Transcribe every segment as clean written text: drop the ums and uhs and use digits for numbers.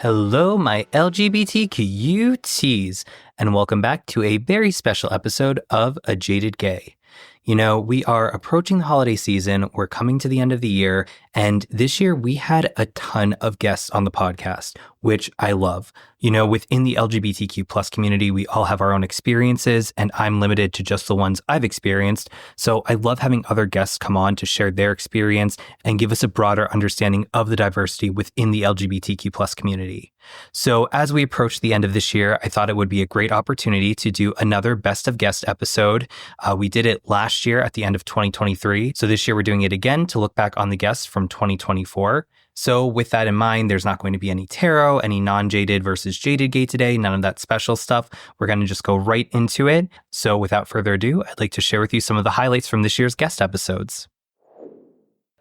Hello, my LGBTQTs, and welcome back to a very special episode of A Jaded Gay. You know, we are approaching the holiday season, we're coming to the end of the year, and this year we had a ton of guests on the podcast, which I love. You know, within the LGBTQ plus community, we all have our own experiences, and I'm limited to just the ones I've experienced. So I love having other guests come on to share their experience and give us a broader understanding of the diversity within the LGBTQ plus community. So as we approach the end of this year, I thought it would be a great opportunity to do another Best of Guest episode. We did it last year at the end of 2023. So this year we're doing it again to look back on the guests from 2024. So with that in mind, there's not going to be any tarot, any non-jaded versus jaded gay today, none of that special stuff. We're going to just go right into it. So without further ado, I'd like to share with you some of the highlights from this year's guest episodes.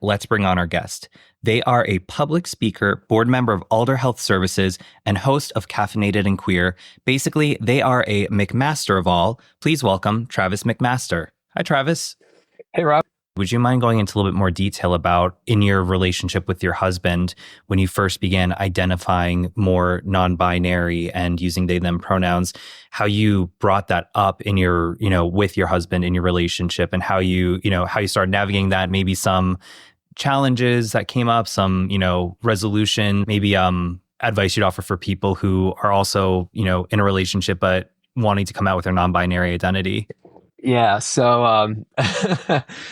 Let's bring on our guest. They are a public speaker, board member of Alder Health Services, and host of Caffeinated and Queer. Basically, they are a McMaster of all. Please welcome Travis McMaster. Hi, Travis. Hey, Rob. Would you mind going into a little bit more detail about in your relationship with your husband when you first began identifying more non-binary and using they, them pronouns, how you brought that up in your, with your husband in your relationship and how you started navigating that, maybe some challenges that came up, some, resolution, maybe advice you'd offer for people who are also, in a relationship, but wanting to come out with their non-binary identity? Yeah, so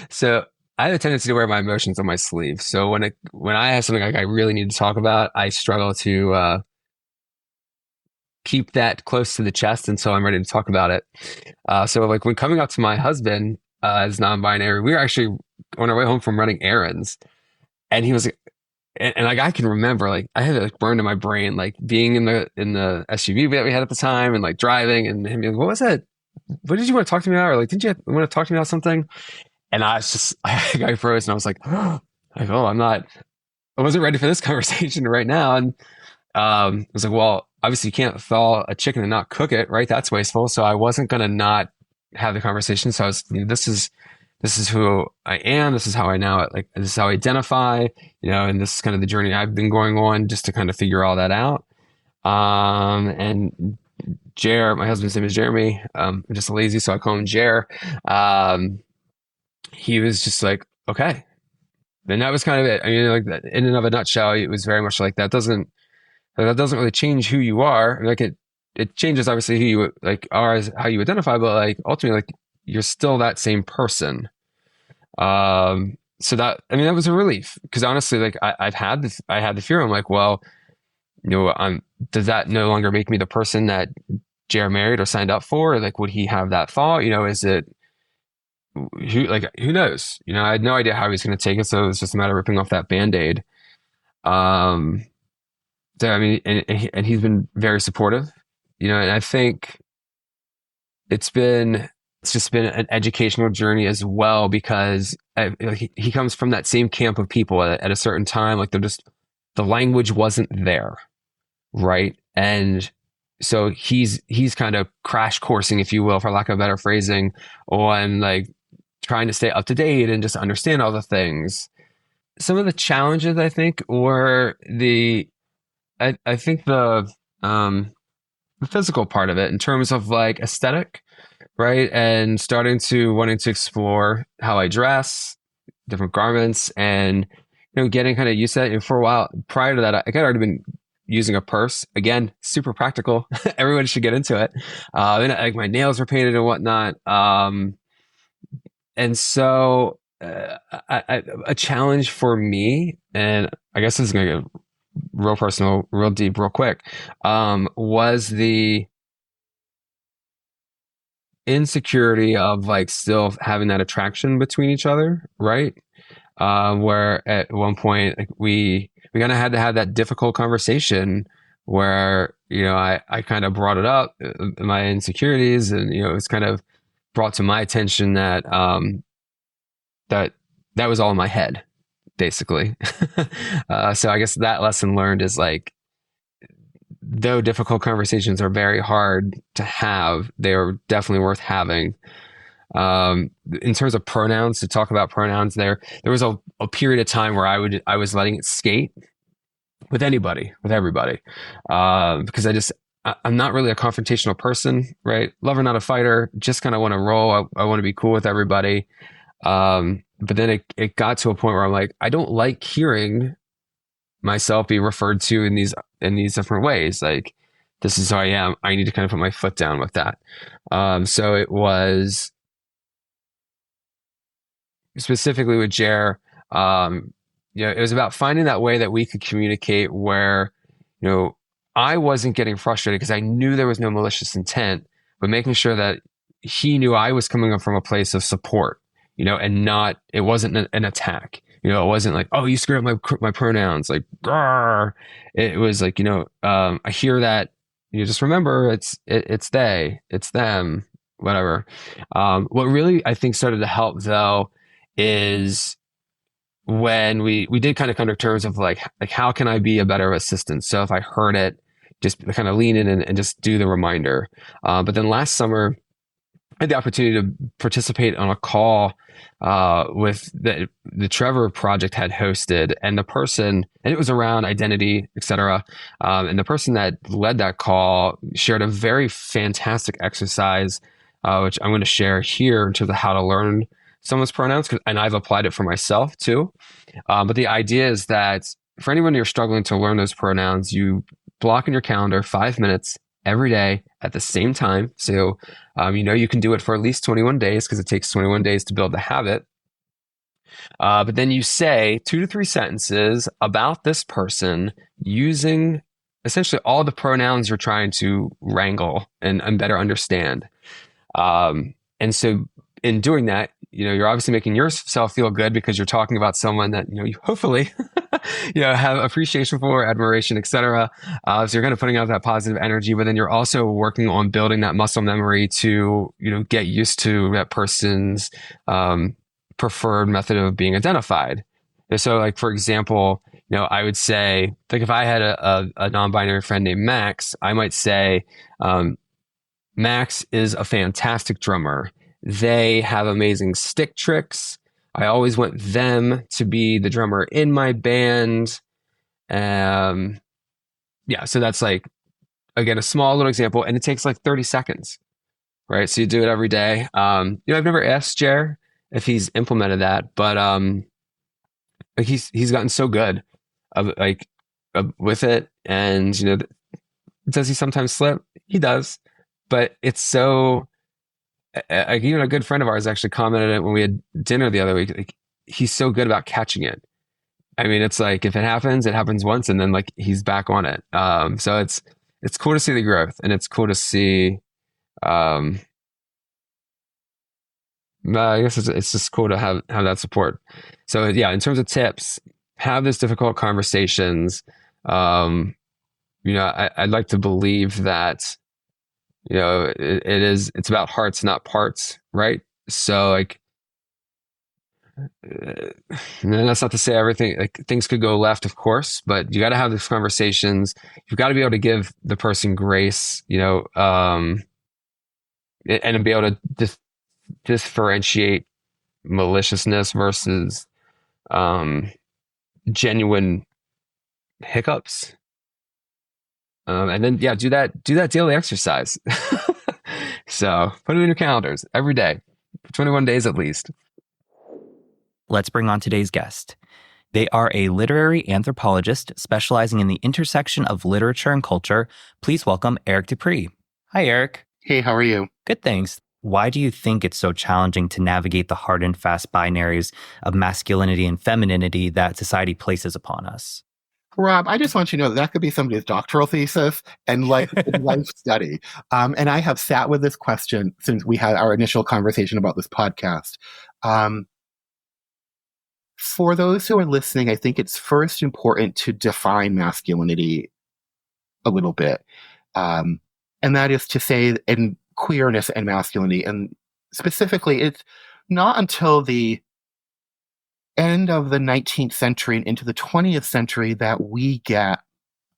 so I have a tendency to wear my emotions on my sleeve. So when I have something like I really need to talk about, I struggle to keep that close to the chest until I'm ready to talk about it. So like when coming up to my husband as non-binary, we were actually on our way home from running errands, and he was like, and like I can remember, like I had it like burned in my brain, like being in the SUV that we had at the time, and like driving, and him being like, "What was that? What did you want to talk to me about?" Or like, "Didn't you want to talk to me about something?" And I was just, I froze, and I was like, I wasn't ready for this conversation right now. And I was like, well, obviously you can't thaw a chicken and not cook it, right? That's wasteful. So I wasn't gonna not have the conversation. So I was, this is who I am. This is how I now, like, this is how I identify, and this is kind of the journey I've been going on just to kind of figure all that out. And my husband's name is Jeremy. I'm just lazy, so I call him Jer. He was just like, okay. And that was kind of it. I mean, like in and of a nutshell, it was very much like that doesn't really change who you are. Like it changes obviously who you like are as how you identify, but like ultimately, like you're still that same person. So that was a relief, because honestly, like I had the fear. I'm like, well, does that no longer make me the person that Jer married or signed up for? Or like, would he have that thought? Is it who knows? I had no idea how he was going to take it, so it was just a matter of ripping off that Band-Aid. So I mean, and he's been very supportive, and I think it's just been an educational journey as well, because he comes from that same camp of people at a certain time, like the language wasn't there, right? And so he's kind of crash coursing, if you will, for lack of better phrasing, on like trying to stay up to date and just understand all the things. Some of the challenges, I think, were I think the physical part of it in terms of like aesthetic, right? And wanting to explore how I dress, different garments, and getting kind of used to that. And for a while prior to that, I had already been using a purse. Again, super practical. Everyone should get into it. And like my nails were painted and whatnot. And so a challenge for me, and I guess this is going to get real personal, real deep, real quick, was the insecurity of like still having that attraction between each other, right? Where at one point, like we kind of had to have that difficult conversation where I kind of brought it up, my insecurities, and it was kind of brought to my attention that that was all in my head, basically. So I guess that lesson learned is like, though difficult conversations are very hard to have, they are definitely worth having. In terms of pronouns, to talk about pronouns, there was a period of time where I was letting it skate. with anybody, with everybody, because I'm not really a confrontational person, right? Lover, not a fighter. Just kind of want to roll. I want to be cool with everybody. But then it got to a point where I'm like, I don't like hearing myself be referred to in these different ways. Like, this is who I am. I need to kind of put my foot down with that. So it was specifically with Jer. It was about finding that way that we could communicate where, you know, I wasn't getting frustrated because I knew there was no malicious intent, but making sure that he knew I was coming up from a place of support, and not, it wasn't an attack. It wasn't like, oh, you screwed up my pronouns, like, grrr. It was like, I hear that. You just remember it's they, it's them, whatever. What really I think started to help though is when we did kind of come to terms of like how can I be a better assistant? So if I heard it, just kind of lean in and just do the reminder. But then last summer, I had the opportunity to participate on a call with the Trevor Project had hosted, and it was around identity, etc. And the person that led that call shared a very fantastic exercise, which I'm going to share here in terms of how to learn someone's pronouns, and I've applied it for myself too. But the idea is that for anyone you're struggling to learn those pronouns, you block in your calendar 5 minutes every day at the same time. So, you can do it for at least 21 days because it takes 21 days to build the habit. But then you say 2 to 3 sentences about this person using essentially all the pronouns you're trying to wrangle and better understand. And so in doing that, you're obviously making yourself feel good because you're talking about someone that, you hopefully, have appreciation for, admiration, etc. So you're kind of putting out that positive energy, but then you're also working on building that muscle memory to, get used to that person's preferred method of being identified. And so, like, for example, I would say, like, if I had a non-binary friend named Max, I might say, Max is a fantastic drummer. They have amazing stick tricks. I always want them to be the drummer in my band. So that's like, again, a small little example, and it takes like 30 seconds, right? So you do it every day. I've never asked Jer if he's implemented that, but like he's gotten so good with it, and does he sometimes slip? He does, but it's so. Even a good friend of ours actually commented it when we had dinner the other week. Like, he's so good about catching it. I mean, it's like if it happens once, and then like he's back on it. So it's cool to see the growth, and it's cool to see. I guess it's just cool to have that support. So yeah, in terms of tips, have those difficult conversations. I'd like to believe that it's about hearts, not parts, right? So like, and that's not to say everything, like, things could go left, of course, but you got to have these conversations. You've got to be able to give the person grace, and be able to differentiate maliciousness versus genuine hiccups. And then do that daily exercise. So put it in your calendars every day for 21 days at least. Let's bring on today's guest. They are a literary anthropologist specializing in the intersection of literature and culture. Please welcome Eric Dupree. Hi, Eric. Hey, how are you? Good, thanks. Why do you think it's so challenging to navigate the hard and fast binaries of masculinity and femininity that society places upon us? Rob, I just want you to know that could be somebody's doctoral thesis and life study. And I have sat with this question since we had our initial conversation about this podcast. For those who are listening, I think it's first important to define masculinity a little bit. And that is to say, in queerness and masculinity. And specifically, it's not until the end of the 19th century and into the 20th century that we get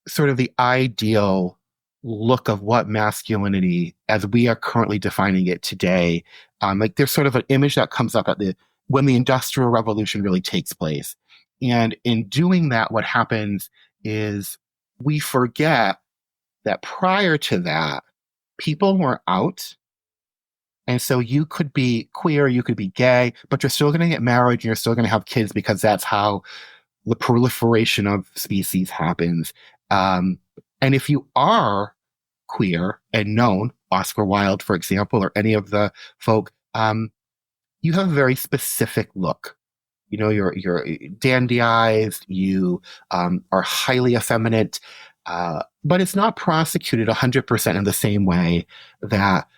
sort of the ideal look of what masculinity as we are currently defining it today. Like, there's sort of an image that comes up when the Industrial Revolution really takes place. And in doing that, what happens is we forget that prior to that, people were out. And so you could be queer, you could be gay, but you're still going to get married and you're still going to have kids because that's how the proliferation of species happens. And if you are queer and known, Oscar Wilde, for example, or any of the folk, you have a very specific look. You know, you're dandy-eyed, you are highly effeminate, but it's not prosecuted 100% in the same way that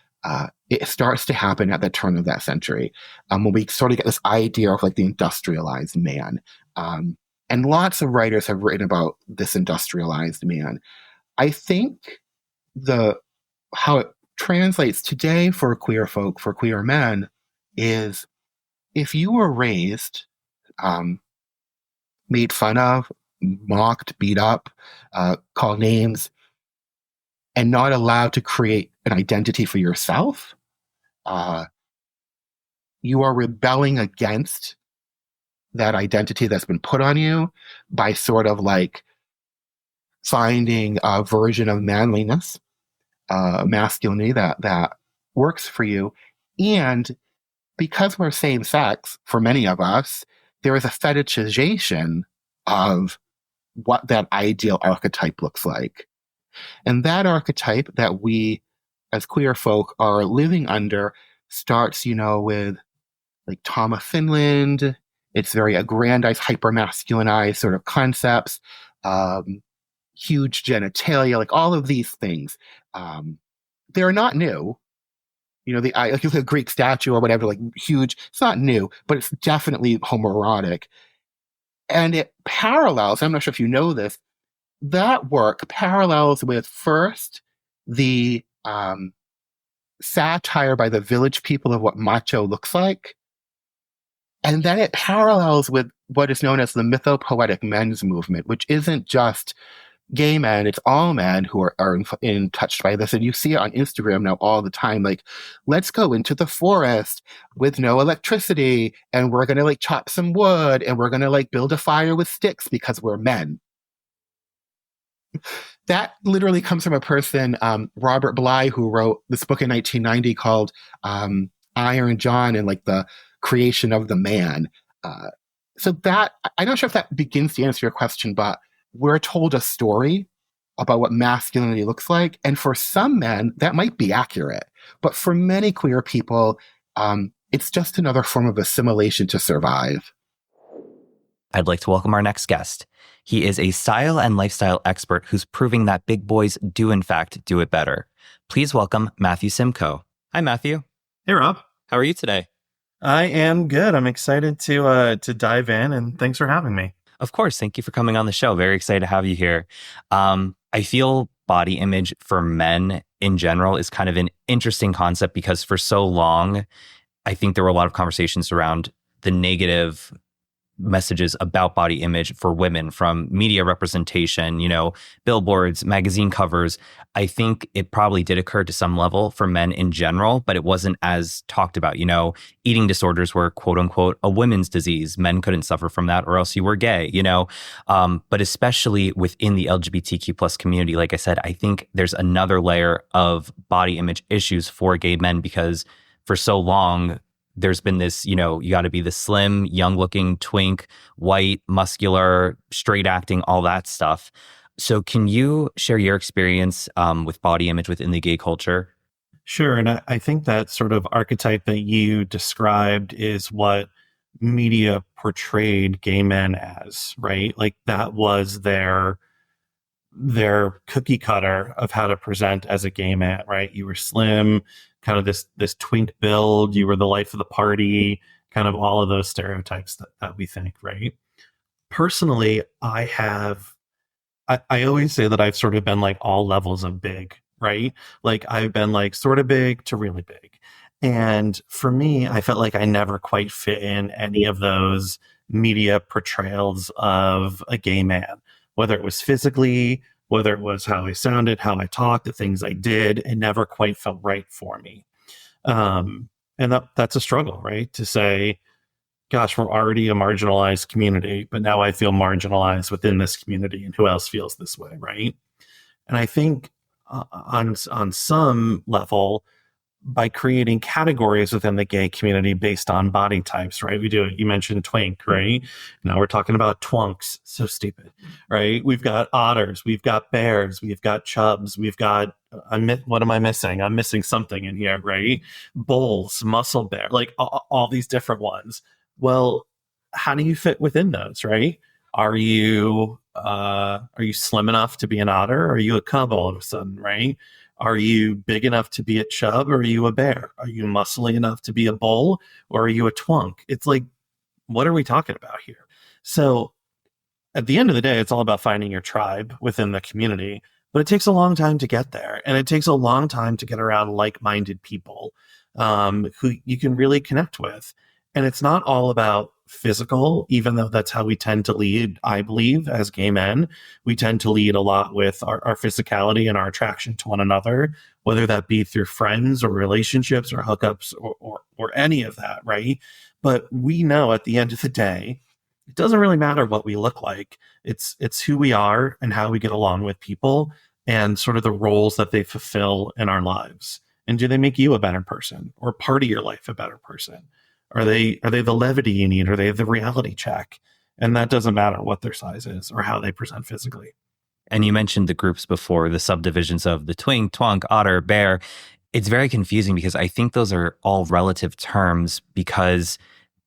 it starts to happen at the turn of that century, when we sort of get this idea of like the industrialized man. And lots of writers have written about this industrialized man. I think how it translates today for queer folk, for queer men, is if you were raised, made fun of, mocked, beat up, called names, and not allowed to create an identity for yourself, you are rebelling against that identity that's been put on you by sort of like finding a version of manliness, masculinity that works for you. And because we're same sex, for many of us, there is a fetishization of what that ideal archetype looks like. And that archetype that we as queer folk are living under starts, with like Tom of Finland. It's very aggrandized, hyper-masculinized sort of concepts, huge genitalia, like all of these things. They're not new. Like a Greek statue or whatever, like huge. It's not new, but it's definitely homoerotic. And it parallels, I'm not sure if you know this, that work parallels with first the satire by the village people of what macho looks like. And then it parallels with what is known as the mythopoetic men's movement, which isn't just gay men, it's all men who are in touched by this. And you see it on Instagram now all the time. Like, let's go into the forest with no electricity and we're going to like chop some wood and we're going to like build a fire with sticks because we're men. That literally comes from a person, Robert Bly, who wrote this book in 1990 called Iron John and like the creation of the man. So that, I'm not sure if that begins to answer your question, but we're told a story about what masculinity looks like. And for some men, that might be accurate. But for many queer people, it's just another form of assimilation to survive. I'd like to welcome our next guest. He is a style and lifestyle expert who's proving that big boys do in fact do it better. Please welcome Matthew Simcoe. Hi, Matthew. Hey, Rob. How are you today? I am good. I'm excited to dive in, and thanks for having me. Of course. Thank you for coming on the show. Very excited to have you here. I feel body image for men in general is kind of an interesting concept because for so long, I think there were a lot of conversations around the negative messages about body image for women from media representation, billboards, magazine covers. I think it probably did occur to some level for men in general, but it wasn't as talked about. Eating disorders were quote unquote a women's disease. Men couldn't suffer from that or else you were gay, but especially within the LGBTQ plus community, like I said, I think there's another layer of body image issues for gay men because for so long, there's been this, you got to be the slim, young-looking twink, white, muscular, straight acting, all that stuff. So can you share your experience with body image within the gay culture? Sure. And I think that sort of archetype that you described is what media portrayed gay men as, right? Like that was their cookie cutter of how to present as a gay man, right? You were slim, kind of this twink build, you were the life of the party, kind of all of those stereotypes that we think, right? Personally, I always say that I've sort of been like all levels of big, right? Like I've been like sort of big to really big. And for me, I felt like I never quite fit in any of those media portrayals of a gay man, whether it was physically, whether it was how I sounded, how I talked, the things I did, it never quite felt right for me. And that's a struggle, right? To say, gosh, we're already a marginalized community, but now I feel marginalized within this community, and who else feels this way, right? And I think on some level, by creating categories within the gay community based on body types, right? We do it. You mentioned twink, right? Now we're talking about twunks. So stupid, right? We've got otters, we've got bears, we've got chubs, we've got, what am I missing? I'm missing something in here, right? Bulls, muscle bear, like all these different ones. Well, how do you fit within those, right? Are you slim enough to be an otter? Or are you a cub all of a sudden, right? Are you big enough to be a chub, or are you a bear? Are you muscly enough to be a bull, or are you a twunk? It's like, what are we talking about here? So at the end of the day, it's all about finding your tribe within the community, but it takes a long time to get there. And it takes a long time to get around like-minded people who you can really connect with. And it's not all about physical, even though that's how we tend to lead, I believe, as gay men. We tend to lead a lot with our physicality and our attraction to one another, whether that be through friends or relationships or hookups or any of that, right? But we know at the end of the day, it doesn't really matter what we look like. It's who we are and how we get along with people and sort of the roles that they fulfill in our lives. And do they make you a better person or part of your life a better person? Are they the levity you need? Are they the reality check? And that doesn't matter what their size is or how they present physically. And you mentioned the groups before, the subdivisions of the twink, twunk, otter, bear. It's very confusing because I think those are all relative terms because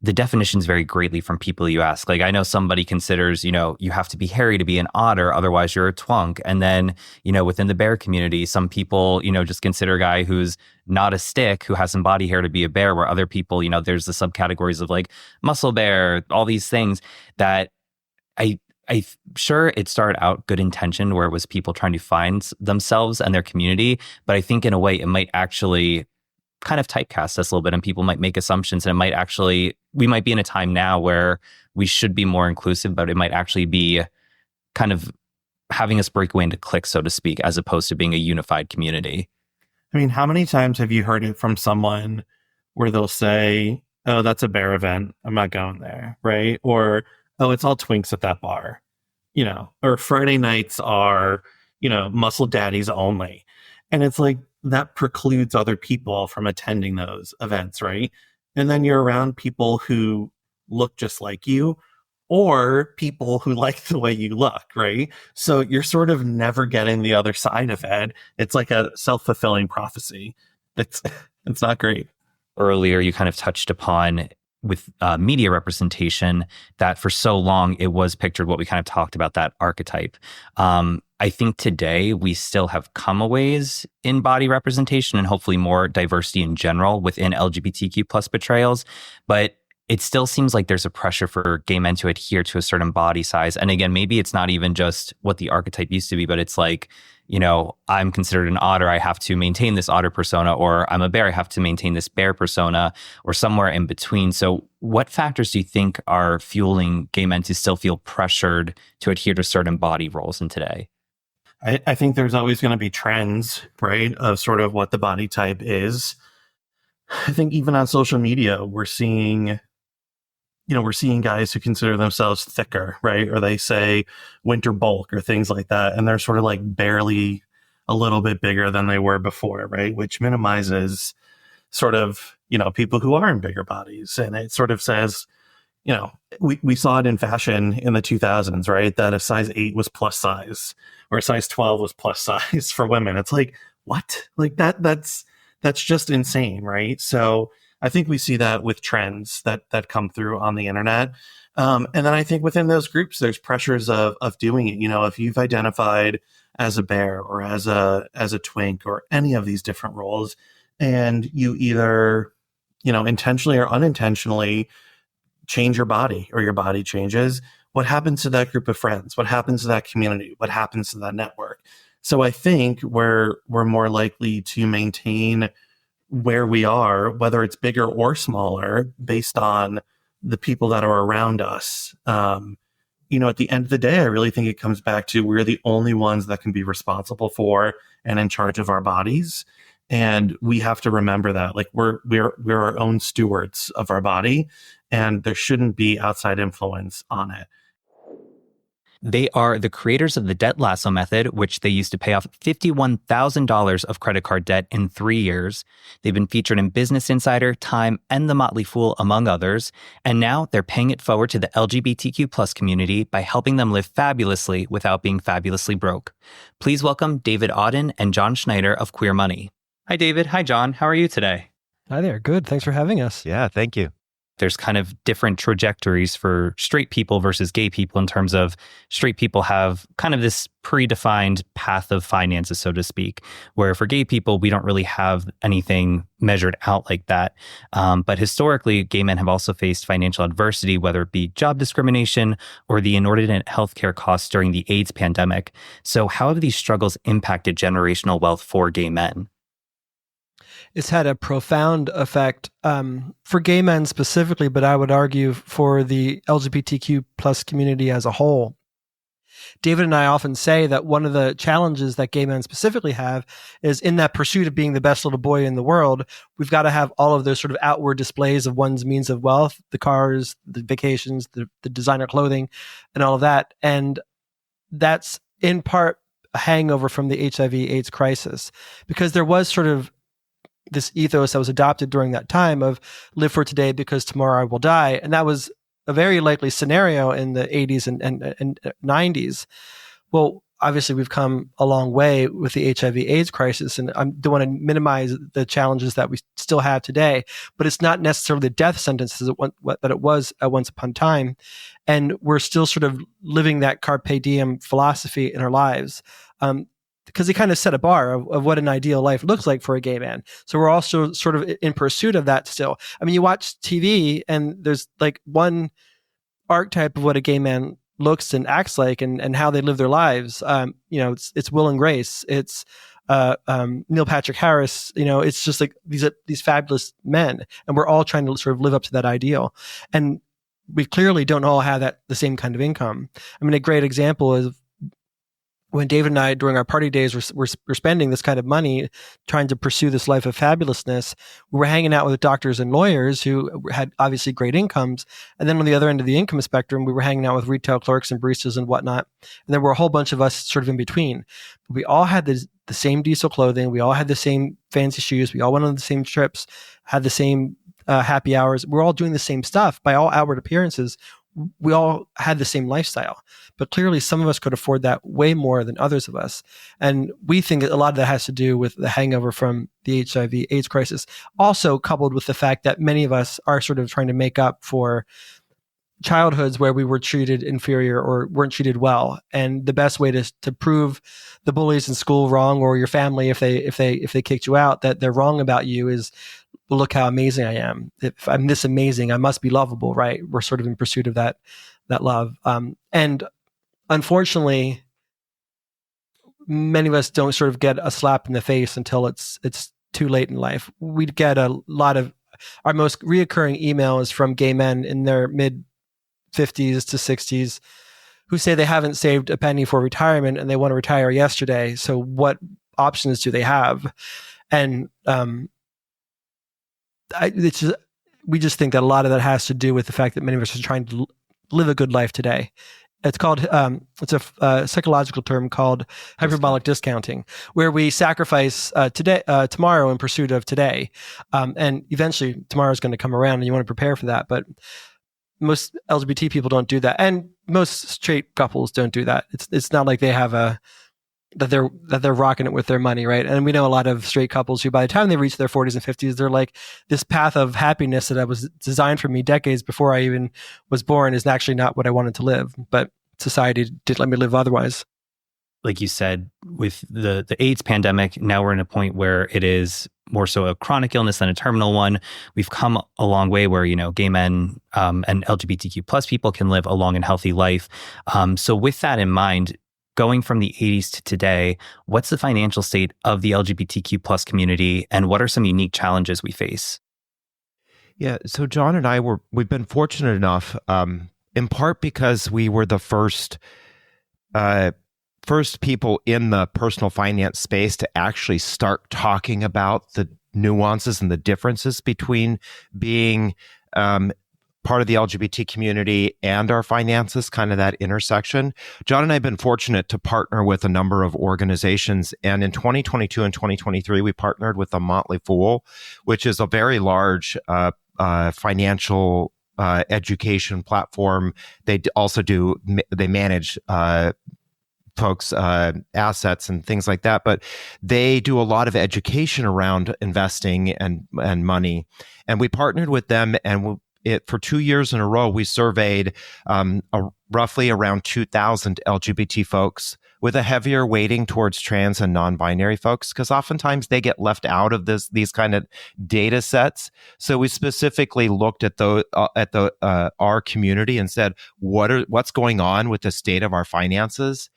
the definitions vary greatly from people you ask. Like, I know somebody considers, you have to be hairy to be an otter, otherwise you're a twunk. And then, within the bear community, some people, just consider a guy who's not a stick, who has some body hair to be a bear, where other people, there's the subcategories of like muscle bear, all these things that I'm sure it started out good intention where it was people trying to find themselves and their community. But I think in a way it might actually kind of typecast us a little bit, and people might make assumptions, and we might be in a time now where we should be more inclusive, but it might actually be kind of having us break away into cliques, so to speak, as opposed to being a unified community. I mean, how many times have you heard it from someone where they'll say, oh, that's a bear event, I'm not going there, right? Or, oh, it's all twinks at that bar, or Friday nights are, muscle daddies only. And it's like, that precludes other people from attending those events, right? And then you're around people who look just like you or people who like the way you look, right? So you're sort of never getting the other side of it. It's like a self-fulfilling prophecy. It's not great. Earlier, you kind of touched upon with media representation that for so long it was pictured what we kind of talked about, that archetype. I think today we still have come a ways in body representation and hopefully more diversity in general within LGBTQ plus portrayals, but it still seems like there's a pressure for gay men to adhere to a certain body size. And again, maybe it's not even just what the archetype used to be, but it's like, I'm considered an otter, I have to maintain this otter persona, or I'm a bear, I have to maintain this bear persona, or somewhere in between. So what factors do you think are fueling gay men to still feel pressured to adhere to certain body roles in today? I think there's always going to be trends, right, of sort of what the body type is. I think even on social media, we're seeing guys who consider themselves thicker, right? Or they say winter bulk or things like that. And they're sort of like barely a little bit bigger than they were before, right? Which minimizes sort of, people who are in bigger bodies. And it sort of says, we saw it in fashion in the 2000s, right? That a size 8 was plus size or a size 12 was plus size for women. It's like, what? Like that's just insane, right? So I think we see that with trends that come through on the internet. And then I think within those groups, there's pressures of doing it. If you've identified as a bear or as a twink or any of these different roles, and you either, intentionally or unintentionally change your body or your body changes, what happens to that group of friends? What happens to that community? What happens to that network? So I think we're more likely to maintain where we are, whether it's bigger or smaller, based on the people that are around us. At the end of the day, I really think it comes back to we're the only ones that can be responsible for and in charge of our bodies. And we have to remember that, like we're our own stewards of our body. and there shouldn't be outside influence on it. They are the creators of the debt lasso method, which they used to pay off $51,000 of credit card debt in 3 years. They've been featured in Business Insider, Time, and The Motley Fool, among others. And now they're paying it forward to the LGBTQ plus community by helping them live fabulously without being fabulously broke. Please welcome David Auden and John Schneider of Queer Money. Hi, David. Hi, John. How are you today? Hi there. Good. Thanks for having us. Yeah, thank you. There's kind of different trajectories for straight people versus gay people in terms of straight people have kind of this predefined path of finances, so to speak, where for gay people, we don't really have anything measured out like that. But historically, gay men have also faced financial adversity, whether it be job discrimination or the inordinate healthcare costs during the AIDS pandemic. So how have these struggles impacted generational wealth for gay men? It's had a profound effect for gay men specifically, but I would argue for the LGBTQ plus community as a whole. David and I often say that one of the challenges that gay men specifically have is in that pursuit of being the best little boy in the world, we've got to have all of those sort of outward displays of one's means of wealth, the cars, the vacations, the designer clothing, and all of that. And that's in part a hangover from the HIV/AIDS crisis, because there was sort of this ethos that was adopted during that time of live for today because tomorrow I will die. And that was a very likely scenario in the 80s and 90s. Well, obviously we've come a long way with the HIV/AIDS crisis, and I don't want to minimize the challenges that we still have today, but it's not necessarily the death sentences that it was at once upon a time. And we're still sort of living that carpe diem philosophy in our lives. Because he kind of set a bar of what an ideal life looks like for a gay man. So we're also sort of in pursuit of that still. I mean, you watch TV and there's like one archetype of what a gay man looks and acts like and how they live their lives. It's Will and Grace. It's Neil Patrick Harris. It's just like these fabulous men. And we're all trying to sort of live up to that ideal. And we clearly don't all have the same kind of income. I mean, a great example is when David and I, during our party days, were spending this kind of money trying to pursue this life of fabulousness, we were hanging out with doctors and lawyers who had obviously great incomes. And then on the other end of the income spectrum, we were hanging out with retail clerks and baristas and whatnot. And there were a whole bunch of us sort of in between. We all had the same diesel clothing. We all had the same fancy shoes. We all went on the same trips, had the same happy hours. We're all doing the same stuff by all outward appearances. We all had the same lifestyle, but clearly some of us could afford that way more than others of us. And we think a lot of that has to do with the hangover from the HIV/AIDS crisis, also coupled with the fact that many of us are sort of trying to make up for childhoods where we were treated inferior or weren't treated well. And the best way to prove the bullies in school wrong, or your family, if they kicked you out, that they're wrong about you, is, well, look how amazing I am. If I'm this amazing, I must be lovable, right? We're sort of in pursuit of that love. And unfortunately, many of us don't sort of get a slap in the face until it's too late in life. We get a lot of our most reoccurring emails from gay men in their mid 50s to 60s who say they haven't saved a penny for retirement and they want to retire yesterday. So what options do they have? And we just think that a lot of that has to do with the fact that many of us are trying to live a good life today. It's called, it's a psychological term called hyperbolic discounting, where we sacrifice tomorrow in pursuit of today. And eventually tomorrow is going to come around and you want to prepare for that. But most LGBT people don't do that. And most straight couples don't do that. It's not like they have that they're rocking it with their money, right? And we know a lot of straight couples who, by the time they reach their 40s and 50s, they're like, this path of happiness that was designed for me decades before I even was born is actually not what I wanted to live. But society didn't let me live otherwise. Like you said, with the AIDS pandemic, now we're in a point where it is more so a chronic illness than a terminal one. We've come a long way where, gay men and LGBTQ plus people can live a long and healthy life. So with that in mind, going from the 80s to today, what's the financial state of the LGBTQ plus community, and what are some unique challenges we face? Yeah, so John and we've been fortunate enough, in part because we were the first people in the personal finance space to actually start talking about the nuances and the differences between being part of the LGBT community and our finances, kind of that intersection. John and I have been fortunate to partner with a number of organizations. And in 2022 and 2023, we partnered with the Motley Fool, which is a very large financial education platform. They manage folks' assets and things like that, but they do a lot of education around investing and money. And we partnered with them, and for 2 years in a row, we surveyed roughly around 2,000 LGBT folks, with a heavier weighting towards trans and non-binary folks, because oftentimes they get left out of these kind of data sets. So we specifically looked at our community and said, what's going on with the state of our finances?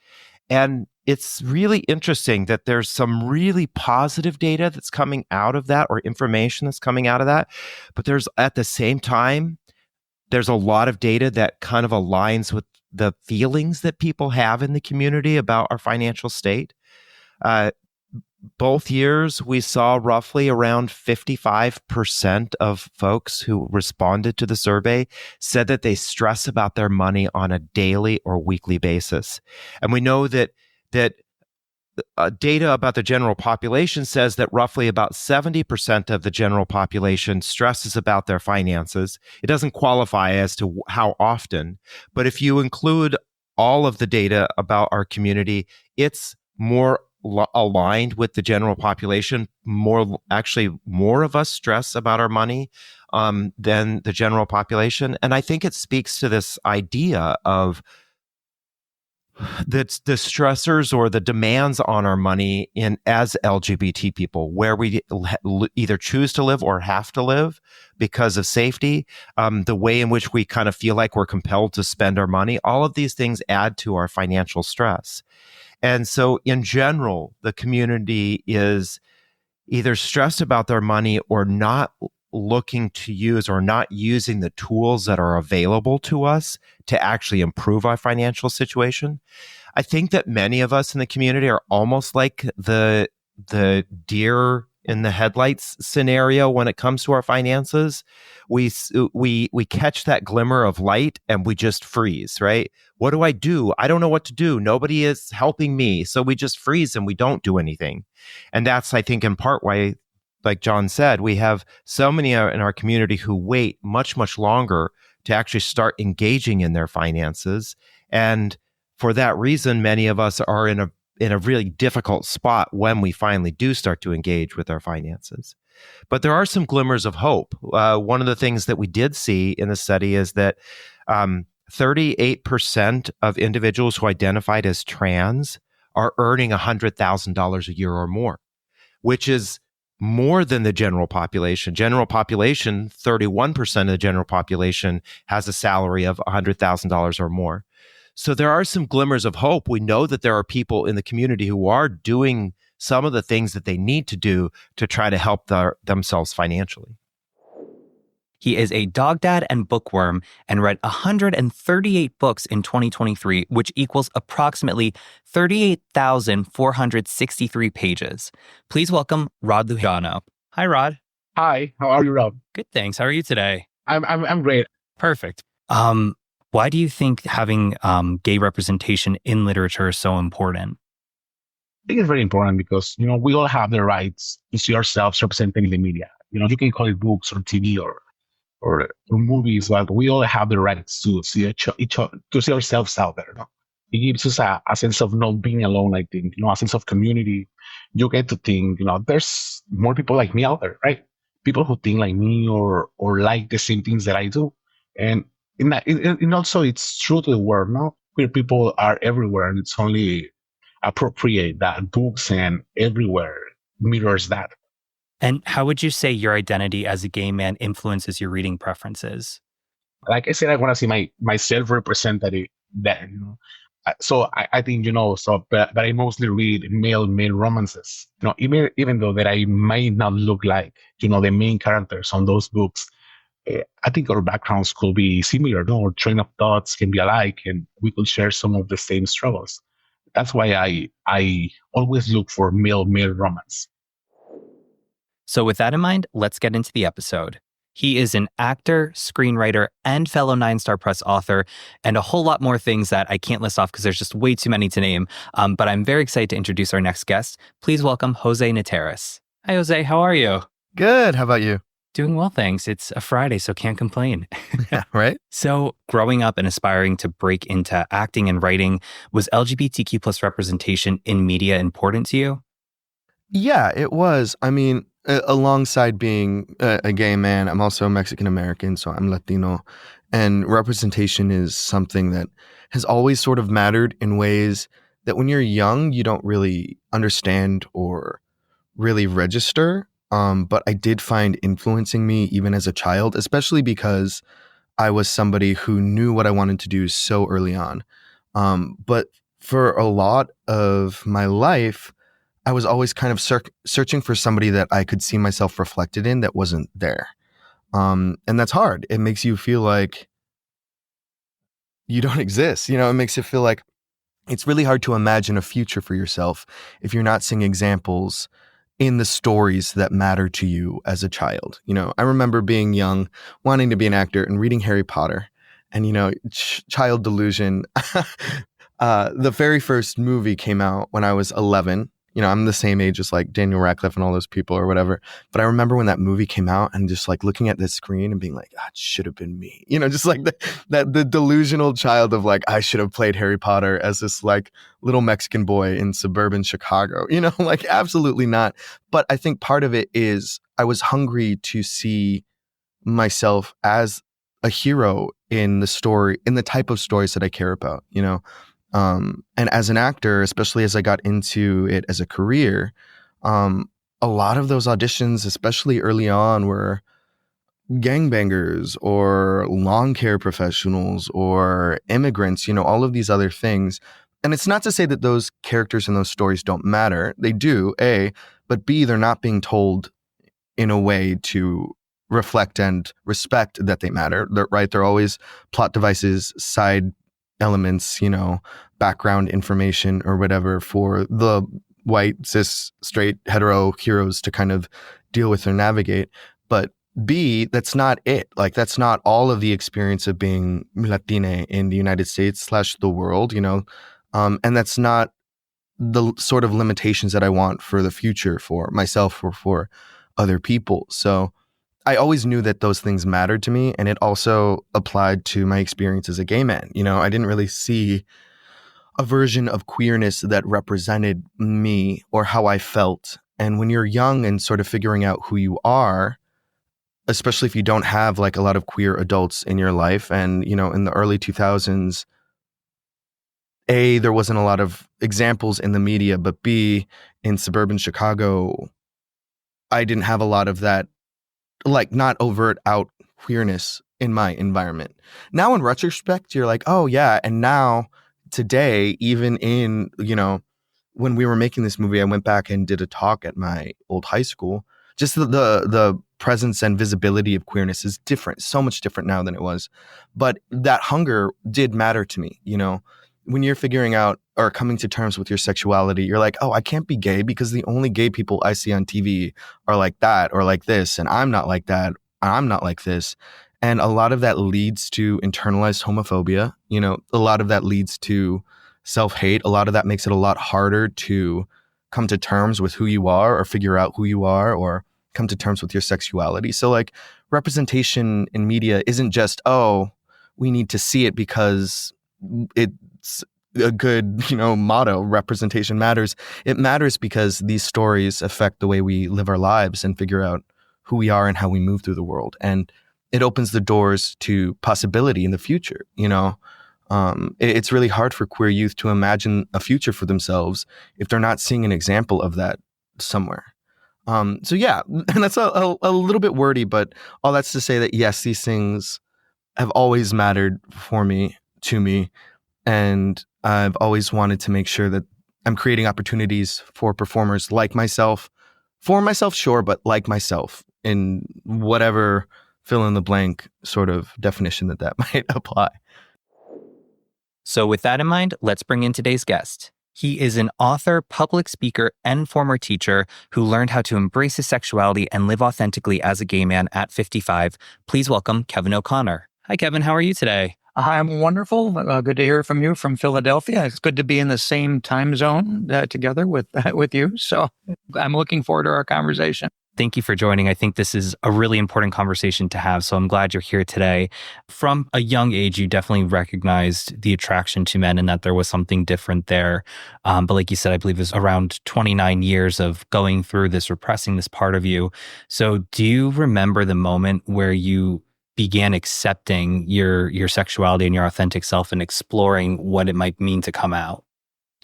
And it's really interesting that there's some really positive data that's coming out of that, or information that's coming out of that. But there's, at the same time, there's a lot of data that kind of aligns with the feelings that people have in the community about our financial state. Both years, we saw roughly around 55% of folks who responded to the survey said that they stress about their money on a daily or weekly basis. And we know that data about the general population says that roughly about 70% of the general population stresses about their finances. It doesn't qualify as to how often, but if you include all of the data about our community, it's more aligned with the general population. More of us stress about our money than the general population. And I think it speaks to this idea of the stressors or the demands on our money as LGBT people, where we either choose to live or have to live because of safety, the way in which we kind of feel like we're compelled to spend our money. All of these things add to our financial stress. And so in general, the community is either stressed about their money or not looking to use or not using the tools that are available to us to actually improve our financial situation. I think that many of us in the community are almost like the deer in the headlights scenario when it comes to our finances. We catch that glimmer of light and we just freeze, right? What do? I don't know what to do. Nobody is helping me. So we just freeze and we don't do anything. And that's, I think, in part why, like John said, we have so many in our community who wait much, much longer to actually start engaging in their finances. And for that reason, many of us are in a really difficult spot when we finally do start to engage with our finances. But there are some glimmers of hope. One of the things that we did see in the study is that 38% of individuals who identified as trans are earning $100,000 a year or more, which is more than the general population. General population, 31% of the general population has a salary of $100,000 or more. So there are some glimmers of hope. We know that there are people in the community who are doing some of the things that they need to do to try to help themselves financially. He is a dog dad and bookworm and read 138 books in 2023, which equals approximately 38,463 pages. Please welcome Rod Lujano. Hi, Rod. Hi, how are you, Rob? Good, thanks. How are you today? I'm great. Perfect. Why do you think having gay representation in literature is so important? I think it's very important because, we all have the rights to see ourselves represented in the media. You can call it books or TV or movies, but we all have the rights to see to see ourselves out there. No? It gives us a sense of not being alone, I think, a sense of community. You get to think, there's more people like me out there, right? People who think like me or like the same things that I do. And also it's true to the world, no? Queer people are everywhere, and it's only appropriate that books and everywhere mirrors that. And how would you say your identity as a gay man influences your reading preferences? Like I said, I want to see myself represented there. So I think but I mostly read male romances. Even though that I might not look like the main characters on those books. I think our backgrounds could be similar. Our train of thoughts can be alike, and we could share some of the same struggles. That's why I always look for male romance. So with that in mind, let's get into the episode. He is an actor, screenwriter, and fellow 9 Star Press author, and a whole lot more things that I can't list off because there's just way too many to name. But I'm very excited to introduce our next guest. Please welcome Jose Nateras. Hi, Jose. How are you? Good. How about you? Doing well, thanks. It's a Friday, so can't complain. Yeah, right? So growing up and aspiring to break into acting and writing, was LGBTQ plus representation in media important to you? Yeah, it was. I mean, alongside being a gay man, I'm also Mexican American, so I'm Latino. And representation is something that has always sort of mattered in ways that when you're young, you don't really understand or really register. But I did find influencing me even as a child, especially because I was somebody who knew what I wanted to do so early on. But for a lot of my life, I was always kind of searching for somebody that I could see myself reflected in that wasn't there. And that's hard. It makes you feel like you don't exist. You know, it makes it feel like it's really hard to imagine a future for yourself if you're not seeing examples in the stories that matter to you as a child. You know, I remember being young, wanting to be an actor and reading Harry Potter and, you know, child delusion. The very first movie came out when I was 11. You know, I'm the same age as like Daniel Radcliffe and all those people or whatever. But I remember when that movie came out and just like looking at the screen and being like, ah, it should have been me. You know, just like the delusional child of like, I should have played Harry Potter as this like little Mexican boy in suburban Chicago. You know, like absolutely not. But I think part of it is I was hungry to see myself as a hero in the story, in the type of stories that I care about, you know. And as an actor, especially as I got into it as a career, a lot of those auditions, especially early on, were gangbangers or lawn care professionals or immigrants, you know, all of these other things. And it's not to say that those characters in those stories don't matter. They do, A, but B, they're not being told in a way to reflect and respect that they matter. They're always plot devices, side elements, you know, background information or whatever for the white, cis, straight, hetero heroes to kind of deal with or navigate. But B, that's not it. Like, that's not all of the experience of being Latina in the United States / the world, you know, and that's not the sort of limitations that I want for the future for myself or for other people. So I always knew that those things mattered to me, and it also applied to my experience as a gay man. You know, I didn't really see a version of queerness that represented me or how I felt. And when you're young and sort of figuring out who you are, especially if you don't have like a lot of queer adults in your life, and, you know, in the early 2000s, A, there wasn't a lot of examples in the media, but B, in suburban Chicago, I didn't have a lot of that, like not overt out queerness in my environment. Now in retrospect, you're like, oh yeah. And now today, even in, you know, when we were making this movie, I went back and did a talk at my old high school. Just the presence and visibility of queerness is different, so much different now than it was. But that hunger did matter to me, you know. When you're figuring out or coming to terms with your sexuality, you're like, oh, I can't be gay because the only gay people I see on TV are like that or like this, and I'm not like that, I'm not like this. And a lot of that leads to internalized homophobia. You know, a lot of that leads to self-hate. A lot of that makes it a lot harder to come to terms with who you are or figure out who you are or come to terms with your sexuality. So like representation in media isn't just, oh, we need to see it because it's a good, you know, motto, representation matters. It matters because these stories affect the way we live our lives and figure out who we are and how we move through the world. And it opens the doors to possibility in the future. You know, it's really hard for queer youth to imagine a future for themselves if they're not seeing an example of that somewhere. So yeah, and that's a little bit wordy, but all that's to say that yes, these things have always mattered for me, to me. And I've always wanted to make sure that I'm creating opportunities for performers like myself, for myself, sure, but like myself in whatever fill in the blank sort of definition that might apply. So with that in mind, let's bring in today's guest. He is an author, public speaker, and former teacher who learned how to embrace his sexuality and live authentically as a gay man at 55. Please welcome Kevin O'Connor. Hi, Kevin. How are you today? I'm wonderful. Good to hear from you from Philadelphia. It's good to be in the same time zone together with you. So I'm looking forward to our conversation. Thank you for joining. I think this is a really important conversation to have, so I'm glad you're here today. From a young age, you definitely recognized the attraction to men and that there was something different there. But like you said, I believe it was around 29 years of going through this, repressing this part of you. So do you remember the moment where you began accepting your sexuality and your authentic self and exploring what it might mean to come out?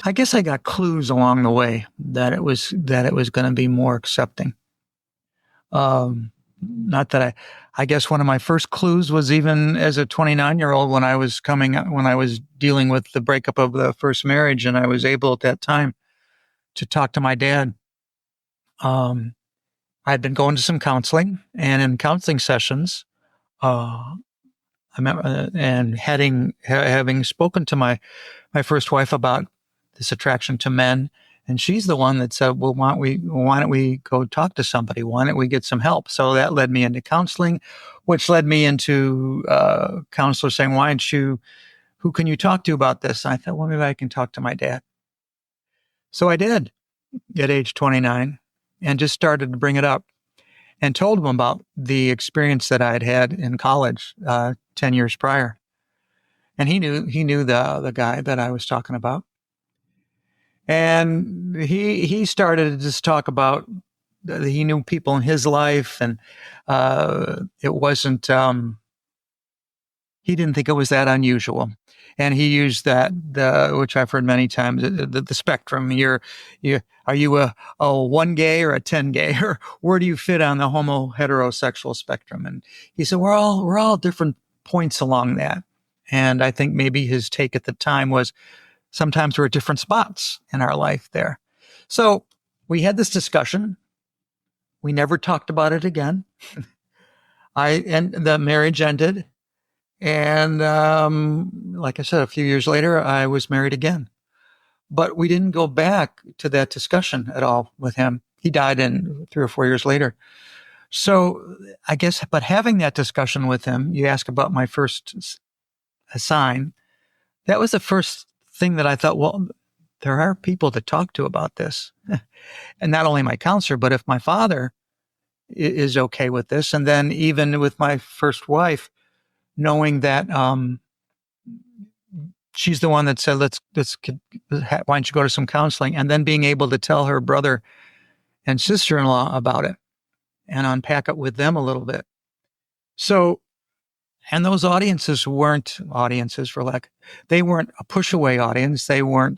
I guess I got clues along the way that it was going to be more accepting. Not that I guess one of my first clues was even as a 29-year-old when I was dealing with the breakup of the first marriage, and I was able at that time to talk to my dad. I'd been going to some counseling, and in counseling sessions, I remember and having spoken to my first wife about this attraction to men. And she's the one that said, well, why don't we go talk to somebody? Why don't we get some help? So that led me into counseling, which led me into counselors saying, who can you talk to about this? And I thought, well, maybe I can talk to my dad. So I did at age 29 and just started to bring it up and told him about the experience that I had had in college 10 years prior. And he knew the guy that I was talking about. And he started to just talk about he knew people in his life, and it wasn't. He didn't think it was that unusual, and he used that which I've heard many times, the spectrum. Are you a 1 gay or a 10 gay, or where do you fit on the homo heterosexual spectrum? And he said we're all different points along that. And I think maybe his take at the time was, sometimes we're at different spots in our life there. So we had this discussion. We never talked about it again. And the marriage ended. And like I said, a few years later, I was married again. But we didn't go back to that discussion at all with him. He died in 3 or 4 years later. So I guess, but having that discussion with him, you ask about my first sign, that was the first thing that I thought, well, there are people to talk to about this. And not only my counselor, but if my father is okay with this, and then even with my first wife, knowing that she's the one that said, why don't you go to some counseling, and then being able to tell her brother and sister-in-law about it and unpack it with them a little bit. So, and those audiences weren't audiences they weren't a push away audience. They were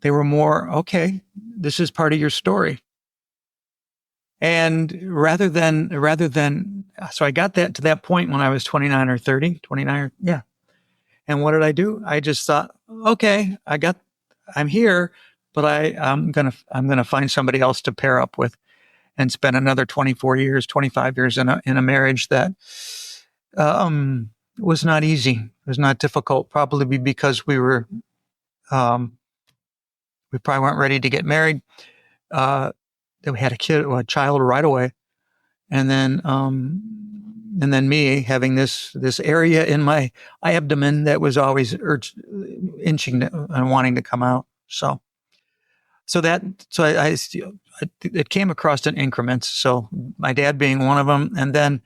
more, okay, this is part of your story. And rather than, so I got that to that point when I was 29 or 30, 29. Yeah. And what did I do? I just thought, okay, I'm here, but I'm going to find somebody else to pair up with and spend another 24 years, 25 years in a marriage that, was not easy. It was not difficult, probably because we probably weren't ready to get married. That we had a child right away. And then me having this area in my abdomen that was always inching and wanting to come out. So it came across in increments. So my dad being one of them, and then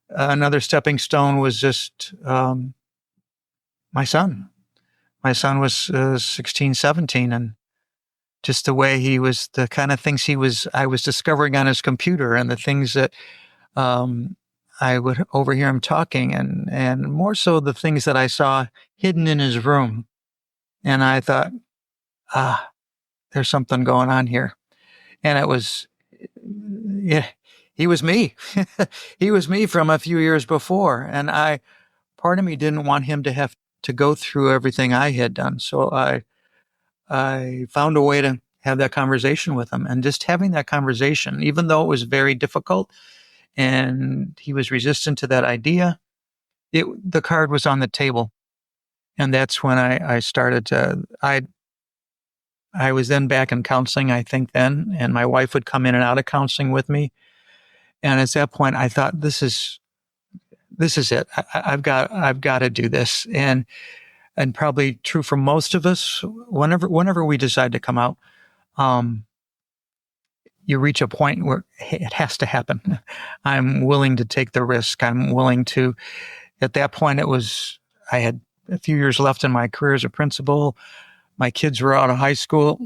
another stepping stone was just my son. My son was 16, 17, and just the way he was, the kind of things I was discovering on his computer, and the things that I would overhear him talking, and more so the things that I saw hidden in his room. And I thought, there's something going on here. And it was, yeah, he was me. He was me from a few years before. And part of me didn't want him to have to go through everything I had done. So I found a way to have that conversation with him, and just having that conversation, even though it was very difficult and he was resistant to that idea, the card was on the table. And that's when I started to, I was then back in counseling, I think then, and my wife would come in and out of counseling with me. And at that point, I thought, this is it. I've got to do this. And probably true for most of us, whenever we decide to come out, you reach a point where it has to happen. I'm willing to take the risk. I'm willing to, at that point, I had a few years left in my career as a principal. My kids were out of high school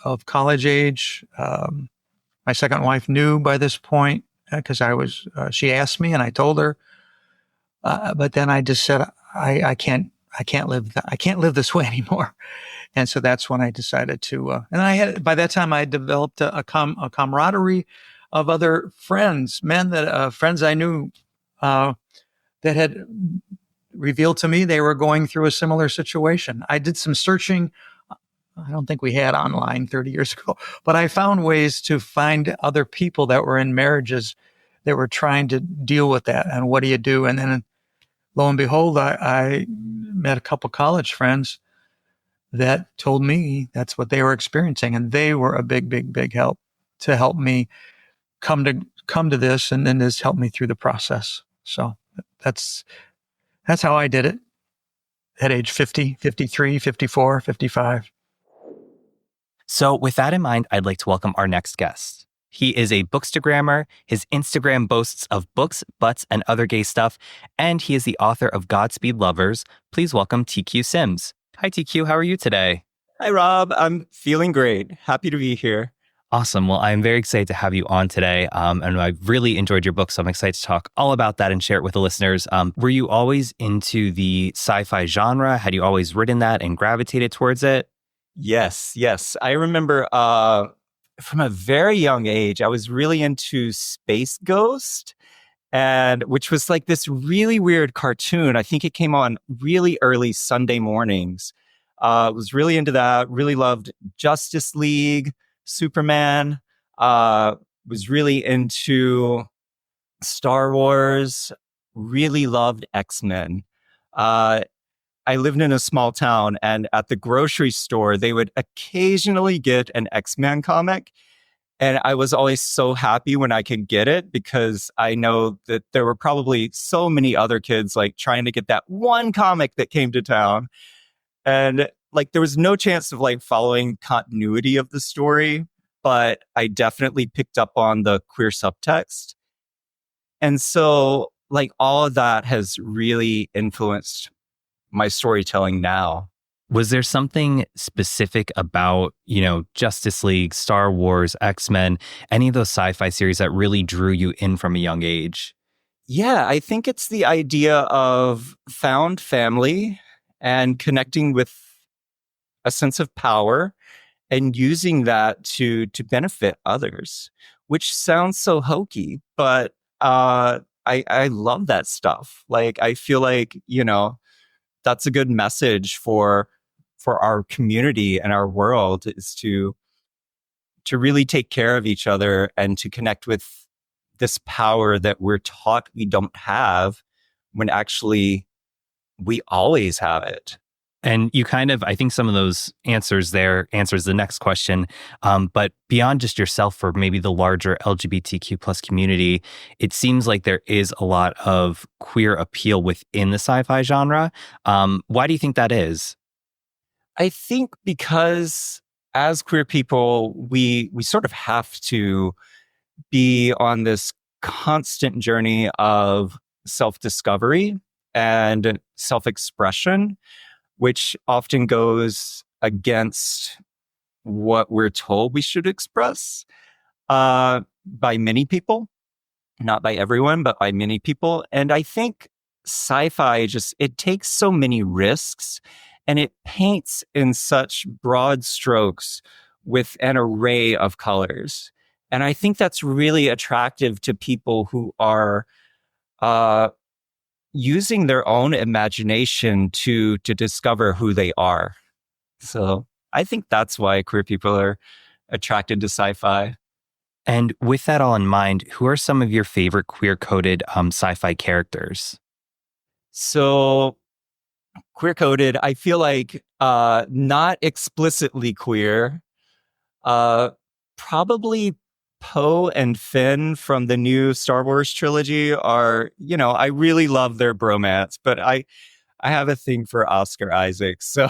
of college age. My second wife knew by this point because she asked me and I told her. But then I just said, I can't live this way anymore. And so that's when I decided to, by that time I had developed a camaraderie of other friends, friends I knew, that had revealed to me they were going through a similar situation. I did some searching. I don't think we had online 30 years ago, but I found ways to find other people that were in marriages that were trying to deal with that. And what do you do? And then lo and behold, I met a couple college friends that told me that's what they were experiencing. And they were a big, big, big help to help me come to this. And then this helped me through the process. So that's how I did it at age 50, 53, 54, 55. So with that in mind, I'd like to welcome our next guest. He is a bookstagrammer. His Instagram boasts of books, butts, and other gay stuff. And he is the author of Godspeed Lovers. Please welcome TQ Sims. Hi, TQ. How are you today? Hi, Rob. I'm feeling great. Happy to be here. Awesome. Well, I'm very excited to have you on today. And I've really enjoyed your book, so I'm excited to talk all about that and share it with the listeners. Were you always into the sci-fi genre? Had you always written that and gravitated towards it? Yes. I remember from a very young age, I was really into Space Ghost, and which was like this really weird cartoon. I think it came on really early Sunday mornings. Was really into that. Really loved Justice League, Superman. Was really into Star Wars. Really loved X-Men. I lived in a small town, and at the grocery store, they would occasionally get an X-Men comic. And I was always so happy when I could get it because I know that there were probably so many other kids like trying to get that one comic that came to town. And like there was no chance of like following continuity of the story, but I definitely picked up on the queer subtext. And so like all of that has really influenced my storytelling now. Was there something specific about, Justice League, Star Wars, X-Men, any of those sci-fi series that really drew you in from a young age? Yeah, I think it's the idea of found family and connecting with a sense of power and using that to benefit others, which sounds so hokey, but I love that stuff. Like, I feel like, that's a good message for our community and our world is to really take care of each other and to connect with this power that we're taught we don't have when actually we always have it. And you I think some of those answers the next question. But beyond just yourself or maybe the larger LGBTQ plus community, it seems like there is a lot of queer appeal within the sci-fi genre. Why do you think that is? I think because as queer people, we sort of have to be on this constant journey of self-discovery and self-expression, which often goes against what we're told we should express by many people, not by everyone, but by many people. And I think sci-fi it takes so many risks and it paints in such broad strokes with an array of colors. And I think that's really attractive to people who are using their own imagination to discover who they are. So I think that's why queer people are attracted to sci-fi. And with that all in mind, who are some of your favorite queer-coded sci-fi characters? So queer coded. I feel like not explicitly queer. Probably Poe and Finn from the new Star Wars trilogy are, I really love their bromance, but I have a thing for Oscar Isaac. So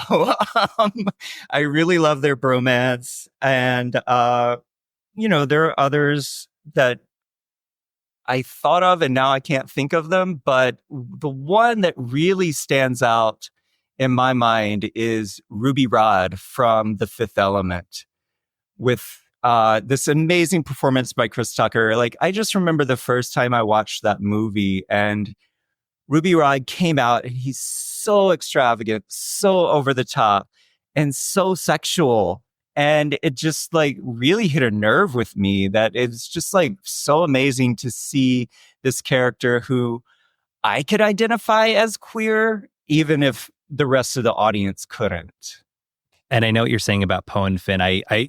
I really love their bromance. And, there are others that I thought of and now I can't think of them. But the one that really stands out in my mind is Ruby Rod from The Fifth Element with this amazing performance by Chris Tucker. Like, I just remember the first time I watched that movie and Ruby Rod came out and he's so extravagant, so over the top, and so sexual. And it just like really hit a nerve with me that it's just like so amazing to see this character who I could identify as queer, even if the rest of the audience couldn't. And I know what you're saying about Poe and Finn.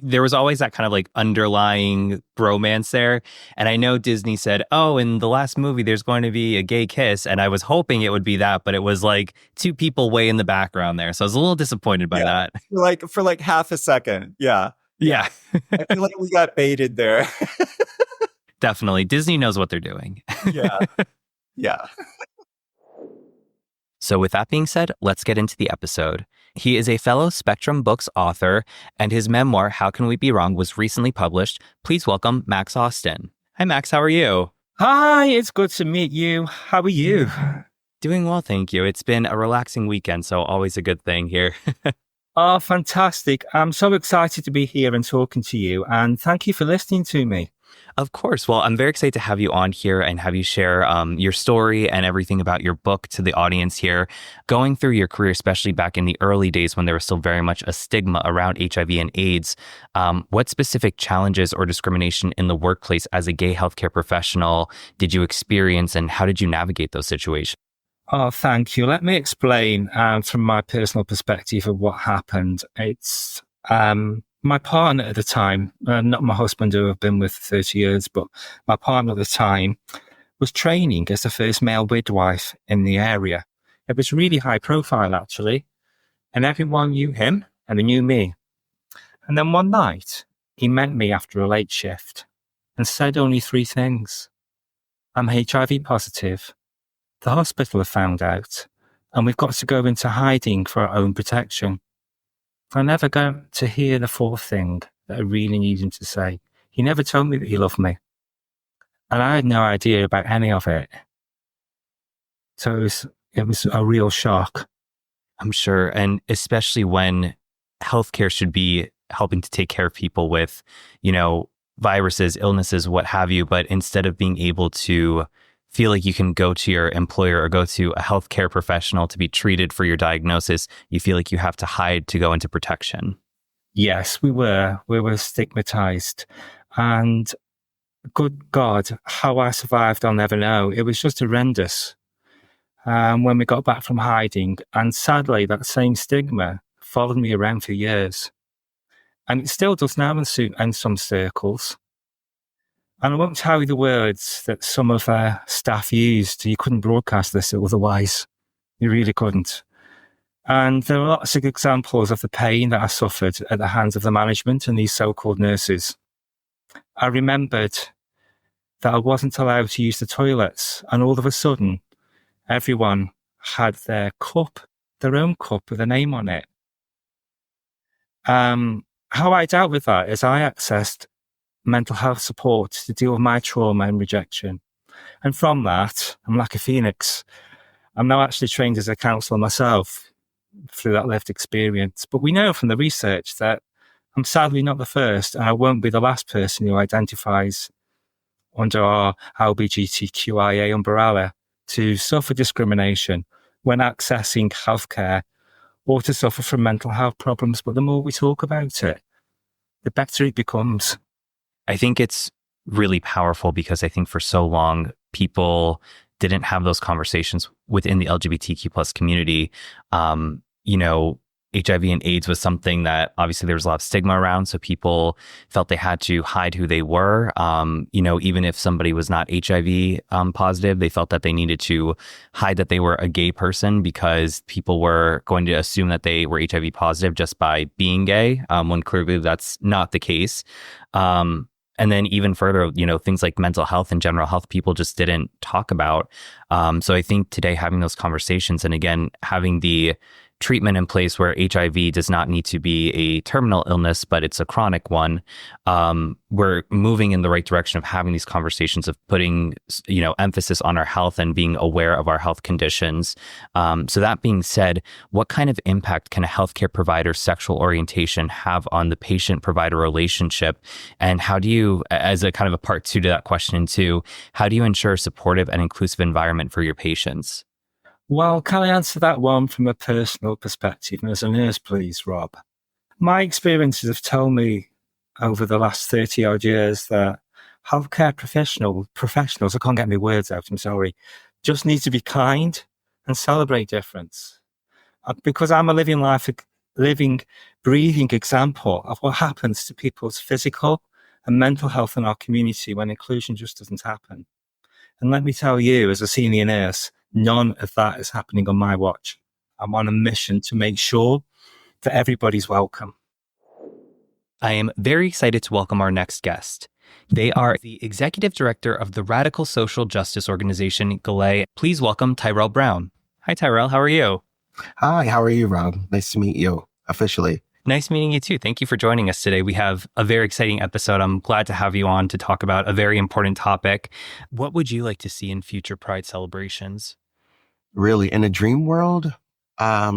There was always that kind of like underlying bromance there. And I know Disney said, oh, in the last movie, there's going to be a gay kiss. And I was hoping it would be that, but it was like two people way in the background there. So I was a little disappointed by that. For like half a second. Yeah. Yeah. I feel like we got baited there. Definitely. Disney knows what they're doing. Yeah. Yeah. So with that being said, let's get into the episode. He is a fellow Spectrum Books author, and his memoir, How Can We Be Wrong, was recently published. Please welcome Max Austin. Hi, Max. How are you? Hi, it's good to meet you. How are you? Doing well, thank you. It's been a relaxing weekend, so always a good thing here. Oh, fantastic. I'm so excited to be here and talking to you, and thank you for listening to me. Of course. Well, I'm very excited to have you on here and have you share your story and everything about your book to the audience here. Going through your career, especially back in the early days when there was still very much a stigma around HIV and AIDS, what specific challenges or discrimination in the workplace as a gay healthcare professional did you experience, and how did you navigate those situations? Oh, thank you. Let me explain from my personal perspective of what happened. It's my partner at the time, not my husband who I've been with for 30 years, but my partner at the time was training as the first male midwife in the area. It was really high profile, actually. And everyone knew him and they knew me. And then one night, he met me after a late shift and said only three things. I'm HIV positive. The hospital have found out, and we've got to go into hiding for our own protection. I never got to hear the fourth thing that I really needed him to say. He never told me that he loved me. And I had no idea about any of it. So it was a real shock. I'm sure. And especially when healthcare should be helping to take care of people with, viruses, illnesses, what have you. But instead of being able to feel like you can go to your employer or go to a healthcare professional to be treated for your diagnosis, you feel like you have to hide to go into protection. Yes, we were stigmatized. And good God, how I survived, I'll never know. It was just horrendous. When we got back from hiding, and sadly, that same stigma followed me around for years. And it still does now in some circles. And I won't tell you the words that some of our staff used. You couldn't broadcast this otherwise. You really couldn't. And there are lots of examples of the pain that I suffered at the hands of the management and these so-called nurses. I remembered that I wasn't allowed to use the toilets, and all of a sudden, everyone had their own cup with a name on it. How I dealt with that is I accessed mental health support to deal with my trauma and rejection. And from that, I'm like a phoenix. I'm now actually trained as a counsellor myself through that lived experience. But we know from the research that I'm sadly not the first, and I won't be the last person who identifies under our LGBTQIA umbrella to suffer discrimination when accessing healthcare or to suffer from mental health problems. But the more we talk about it, the better it becomes. I think it's really powerful because I think for so long, people didn't have those conversations within the LGBTQ plus community. HIV and AIDS was something that obviously there was a lot of stigma around. So people felt they had to hide who they were. Even if somebody was not HIV positive, they felt that they needed to hide that they were a gay person because people were going to assume that they were HIV positive just by being gay, when clearly that's not the case. And then even further, things like mental health and general health, people just didn't talk about. So I think today having those conversations and again, having the treatment in place where HIV does not need to be a terminal illness, but it's a chronic one. We're moving in the right direction of having these conversations of putting, emphasis on our health and being aware of our health conditions. So that being said, what kind of impact can a healthcare provider's sexual orientation have on the patient-provider relationship? And how do you, as a kind of a part two to that question too, how do you ensure a supportive and inclusive environment for your patients? Well, can I answer that one from a personal perspective? And as a nurse, please, Rob. My experiences have told me over the last 30 odd years that healthcare professionals, I can't get my words out, I'm sorry, just need to be kind and celebrate difference. Because I'm a living, breathing example of what happens to people's physical and mental health in our community when inclusion just doesn't happen. And let me tell you, as a senior nurse, none of that is happening on my watch. I'm on a mission to make sure that everybody's welcome. I am very excited to welcome our next guest. They are the executive director of the radical social justice organization, Galay. Please welcome Tyrell Brown. Hi, Tyrell. How are you? Hi, how are you, Rob? Nice to meet you officially. Nice meeting you too. Thank you for joining us today. We have a very exciting episode. I'm glad to have you on to talk about a very important topic. What would you like to see in future Pride celebrations? Really, in a dream world, I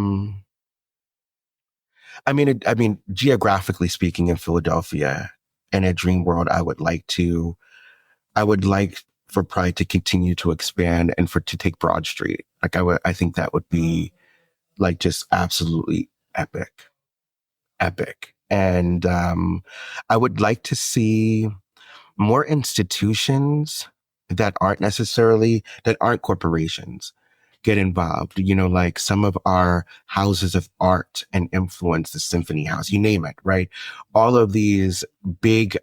mean, geographically speaking, in Philadelphia, in a dream world, I would like for Pride to continue to expand and to take Broad Street. I think that would be like just absolutely epic. And, I would like to see more institutions that aren't corporations get involved. Like some of our houses of art and influence, the Symphony House, you name it, right? All of these big,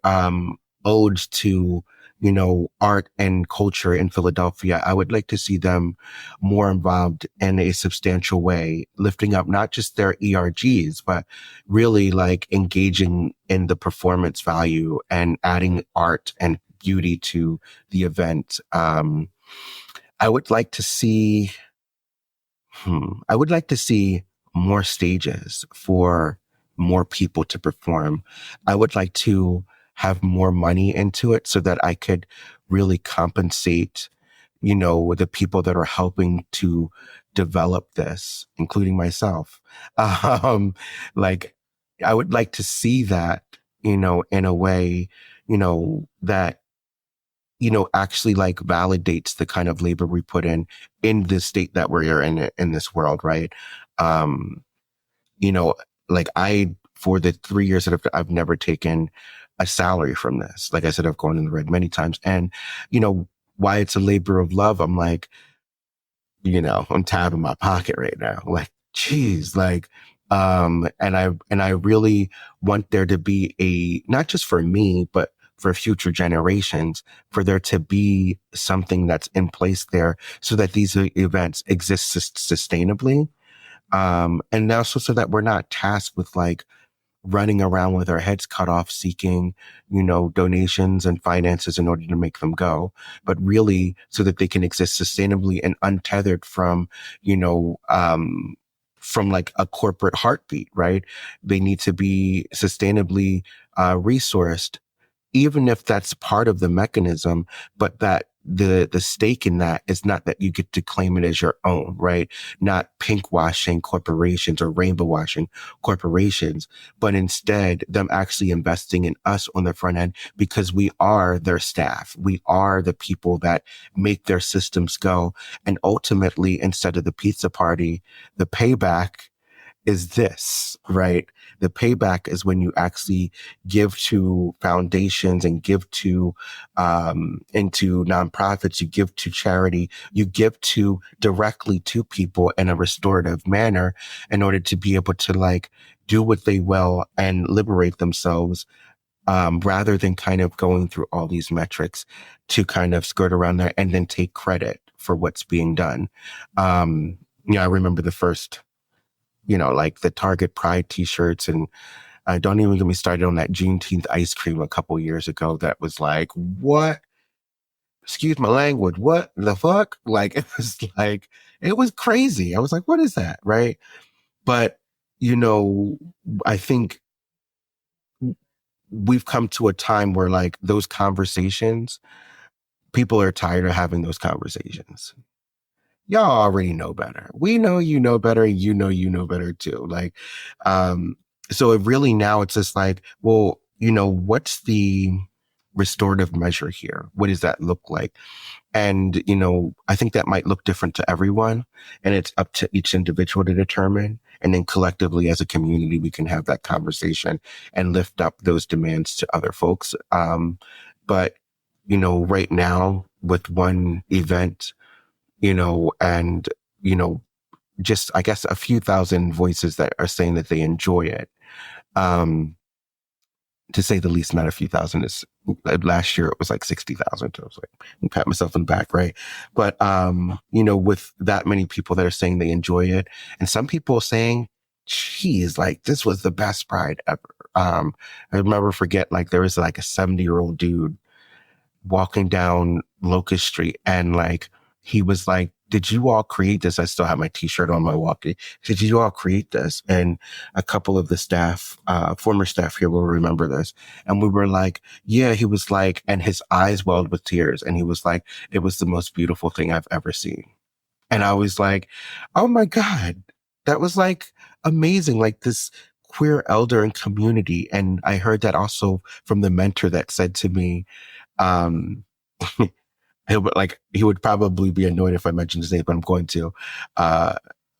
odes to, art and culture in Philadelphia. I would like to see them more involved in a substantial way, lifting up not just their ERGs, but really like engaging in the performance value and adding art and beauty to the event. I would like to see more stages for more people to perform. I would like to have more money into it so that I could really compensate, the people that are helping to develop this, including myself. Like I would like to see that, in a way, that actually like validates the kind of labor we put in the state that we're in this world, right? For the 3 years that I've never taken a salary from this. Like I said, I've gone in the red many times, and why it's a labor of love. I'm like, I'm tapping my pocket right now. Like, geez, and I really want there to be not just for me, but for future generations, for there to be something that's in place there so that these events exist sustainably. And also so that we're not tasked with like running around with our heads cut off seeking, donations and finances in order to make them go, but really so that they can exist sustainably and untethered from, from like a corporate heartbeat, right? They need to be sustainably resourced, even if that's part of the mechanism, but that the stake in that is not that you get to claim it as your own, right? Not pink washing corporations or rainbow washing corporations, but instead them actually investing in us on the front end because we are their staff. We are the people that make their systems go. And ultimately, instead of the pizza party, the payback is this, right? The payback is when you actually give to foundations and give to, into nonprofits, you give to charity, you give to directly to people in a restorative manner in order to be able to like do what they will and liberate themselves, rather than kind of going through all these metrics to kind of skirt around that and then take credit for what's being done. I remember the first, like the Target Pride t-shirts, and don't even get me started on that Juneteenth ice cream a couple years ago. That was like, what? Excuse my language. What the fuck? Like, it was crazy. I was like, what is that? Right. But, I think we've come to a time where like those conversations, people are tired of having those conversations. Y'all already know better. We know you know better. You know better too. Like, so it really now it's just like, well, what's the restorative measure here? What does that look like? And, I think that might look different to everyone, and it's up to each individual to determine. And then collectively as a community, we can have that conversation and lift up those demands to other folks. But, right now with one event, and, just, I guess, a few thousand voices that are saying that they enjoy it. To say the least, not a few thousand. Is last year it was like 60,000. So I was like, pat myself on the back, right? But, with that many people that are saying they enjoy it, and some people saying, geez, like this was the best Pride ever. I remember like there was like a 70-year-old dude walking down Locust Street, and like he was like, did you all create this? I still have my t-shirt on my walkie. Did you all create this? And a couple of the staff, former staff here will remember this. And we were like, yeah, he was like, and his eyes welled with tears. And he was like, it was the most beautiful thing I've ever seen. And I was like, oh my God, that was like amazing. Like this queer elder and community. And I heard that also from the mentor that said to me, he would probably be annoyed if I mentioned his name, but I'm going to,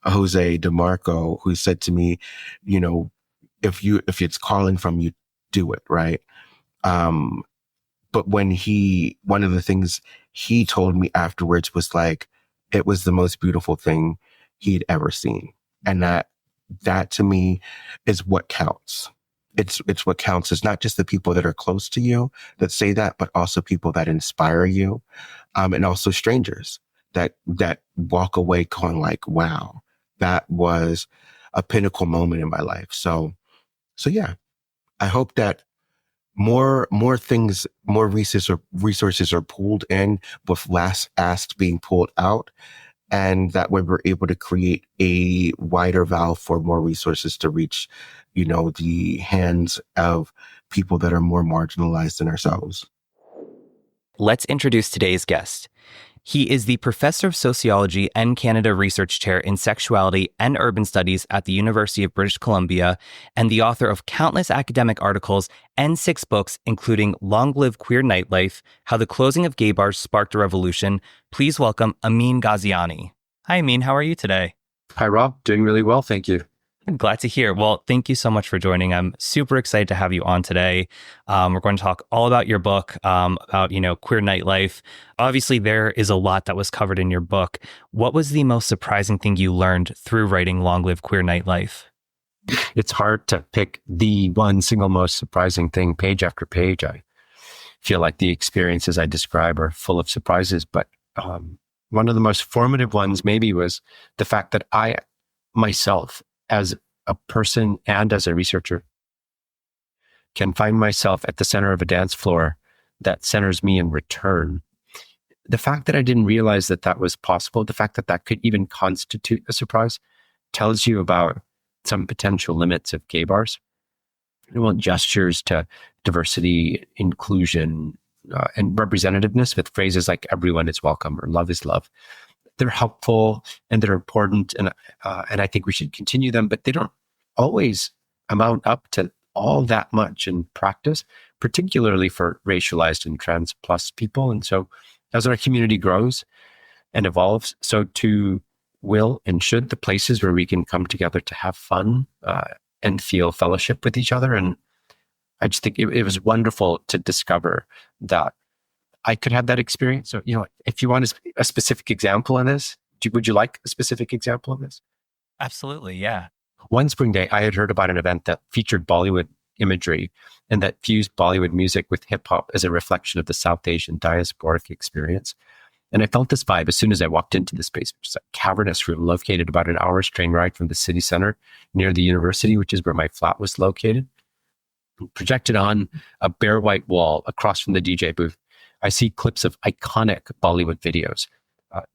Jose DeMarco, who said to me, if it's calling from you, do it. Right. But one of the things he told me afterwards was like, it was the most beautiful thing he'd ever seen. And that to me is what counts. It's what counts. It's not just the people that are close to you that say that, but also people that inspire you. And also strangers that walk away going like, wow, that was a pinnacle moment in my life. So yeah, I hope that more things, more resources are pulled in with less asked being pulled out. And that way we're able to create a wider valve for more resources to reach, the hands of people that are more marginalized than ourselves. Let's introduce today's guest. He is the Professor of Sociology and Canada Research Chair in Sexuality and Urban Studies at the University of British Columbia, and the author of countless academic articles and 6 books, including Long Live Queer Nightlife, How the Closing of Gay Bars Sparked a Revolution. Please welcome Amin Ghaziani. Hi, Amin. How are you today? Hi, Rob. Doing really well. Thank you. I'm glad to hear. Well, thank you so much for joining. I'm super excited to have you on today. We're going to talk all about your book, about, queer nightlife. Obviously, there is a lot that was covered in your book. What was the most surprising thing you learned through writing Long Live Queer Nightlife? It's hard to pick the one single most surprising thing page after page. I feel like the experiences I describe are full of surprises, but one of the most formative ones maybe was the fact that I myself, as a person and as a researcher, can find myself at the center of a dance floor that centers me in return. The fact that I didn't realize that was possible, the fact that could even constitute a surprise, tells you about some potential limits of gay bars. Well, gestures to diversity, inclusion, and representativeness with phrases like everyone is welcome or love is love. They're helpful and they're important, and I think we should continue them, but they don't always amount up to all that much in practice, particularly for racialized and trans plus people. And so as our community grows and evolves, so too will and should, the places where we can come together to have fun and feel fellowship with each other. And I just think it was wonderful to discover that I could have that experience. So, if you want a specific example of this, would you like a specific example of this? Absolutely, yeah. One spring day, I had heard about an event that featured Bollywood imagery and that fused Bollywood music with hip hop as a reflection of the South Asian diasporic experience. And I felt this vibe as soon as I walked into the space, which is a cavernous room located about an hour's train ride from the city center near the university, which is where my flat was located. Projected on a bare white wall across from the DJ booth, I see clips of iconic Bollywood videos.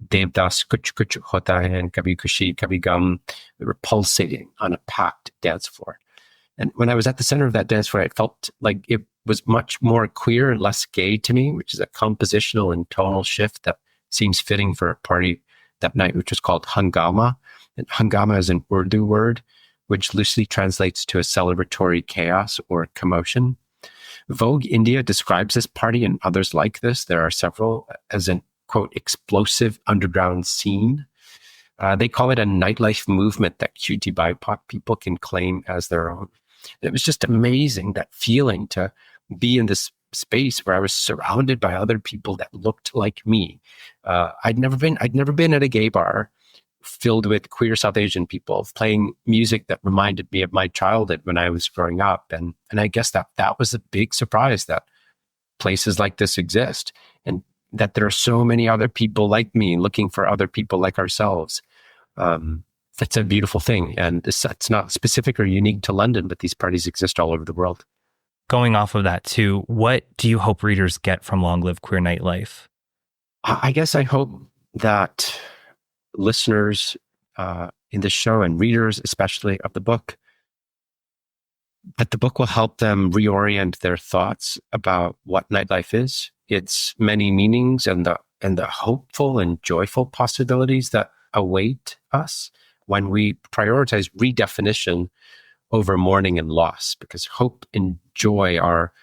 Devdas, Kuch Kuch Hota Hai, and Kabhi Khushi Kabhi Gum. We were pulsating on a packed dance floor. And when I was at the center of that dance floor, I felt like it was much more queer and less gay to me, which is a compositional and tonal shift that seems fitting for a party that night, which was called Hangama. And Hangama is an Urdu word, which loosely translates to a celebratory chaos or commotion. Vogue India describes this party and others like this. There are several as an, quote, explosive underground scene. They call it a nightlife movement that QT BIPOC people can claim as their own. And it was just amazing, that feeling to be in this space where I was surrounded by other people that looked like me. I'd never been at a gay bar filled with queer South Asian people playing music that reminded me of my childhood when I was growing up. And I guess that was a big surprise, that places like this exist and that there are so many other people like me looking for other people like ourselves. That's a beautiful thing. And it's not specific or unique to London, but these parties exist all over the world. Going off of that too, what do you hope readers get from Long Live Queer Nightlife? I guess I hope that listeners in the show, and readers especially of the book, that the book will help them reorient their thoughts about what nightlife is, its many meanings, and the hopeful and joyful possibilities that await us when we prioritize redefinition over mourning and loss, because hope and joy are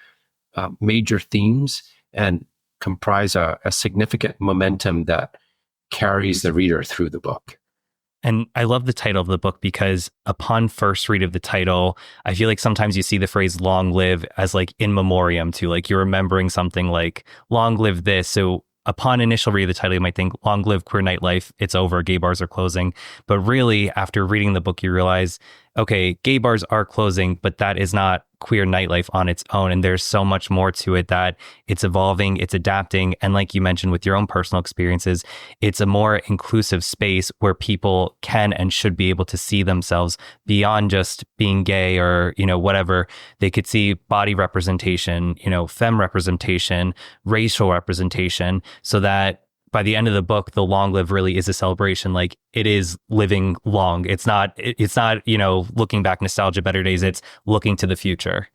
major themes and comprise a significant momentum that carries the reader through the book. And I love the title of the book because upon first read of the title, I feel like sometimes you see the phrase long live as like in memoriam to, like, you're remembering something like long live this. So upon initial read of the title, you might think long live queer nightlife, it's over, gay bars are closing. But really, after reading the book, you realize, okay, gay bars are closing, but that is not queer nightlife on its own. And there's so much more to it, that it's evolving, it's adapting. And like you mentioned with your own personal experiences, it's a more inclusive space where people can and should be able to see themselves beyond just being gay or, whatever. They could see body representation, femme representation, racial representation, so that by the end of the book, the long live really is a celebration. Like, it is living long. It's not, looking back nostalgia, better days. It's looking to the future.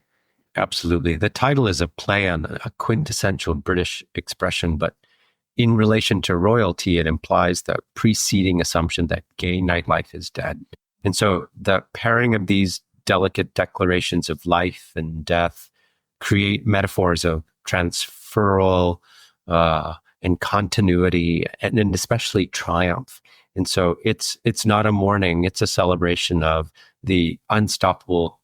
Absolutely. The title is a play on a quintessential British expression, but in relation to royalty, it implies the preceding assumption that gay nightlife is dead. And so the pairing of these delicate declarations of life and death create metaphors of transferal, and continuity, and especially triumph. And so it's not a mourning, it's a celebration of the unstoppable,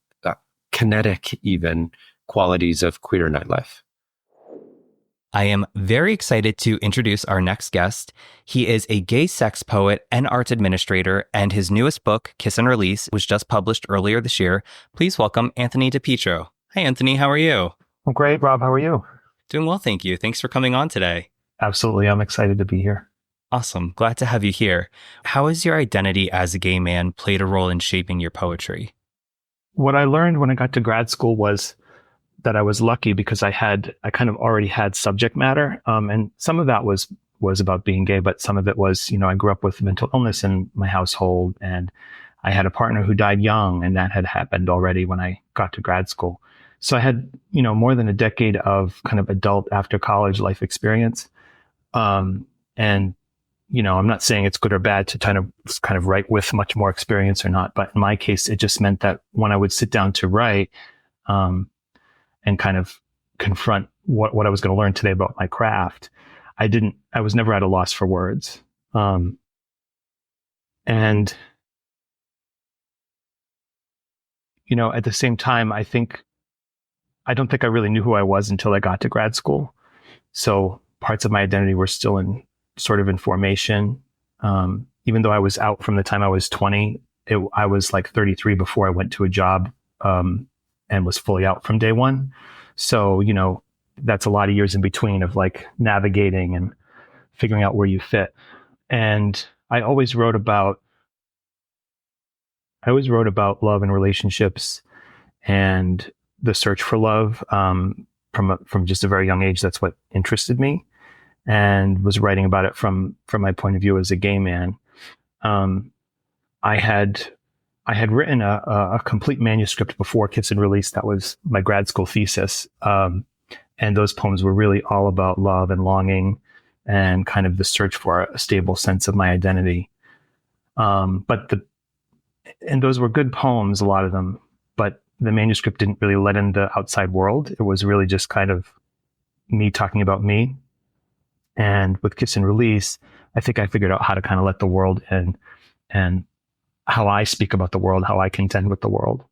kinetic even, qualities of queer nightlife. I am very excited to introduce our next guest. He is a gay sex poet and arts administrator, and his newest book, Kiss and Release, was just published earlier this year. Please welcome Anthony DiPietro. Hi, Anthony. How are you? I'm great, Rob. How are you? Doing well, thank you. Thanks for coming on today. Absolutely. I'm excited to be here. Awesome. Glad to have you here. How has your identity as a gay man played a role in shaping your poetry? What I learned when I got to grad school was that I was lucky because I kind of already had subject matter. And some of that was about being gay, but some of it was, I grew up with mental illness in my household, and I had a partner who died young, and that had happened already when I got to grad school. So I had, more than a decade of kind of adult after college life experience. And, I'm not saying it's good or bad to kind of write with much more experience or not, but in my case, it just meant that when I would sit down to write, and kind of confront what I was going to learn today about my craft, I was never at a loss for words. And, at the same time, I don't think I really knew who I was until I got to grad school. So parts of my identity were still in formation. Even though I was out from the time I was 20, I was like 33 before I went to a job, and was fully out from day one. So, that's a lot of years in between of like navigating and figuring out where you fit. And I always wrote about love and relationships and the search for love, from just a very young age. That's what interested me, and was writing about it from my point of view as a gay man. I had written a complete manuscript before Kiss and Release. That was my grad school thesis. And those poems were really all about love and longing and kind of the search for a stable sense of my identity. And those were good poems, a lot of them, but the manuscript didn't really let in the outside world. It was really just kind of me talking about me. And with Kiss and Release, I think I figured out how to kind of let the world in, and how I speak about the world, how I contend with the world.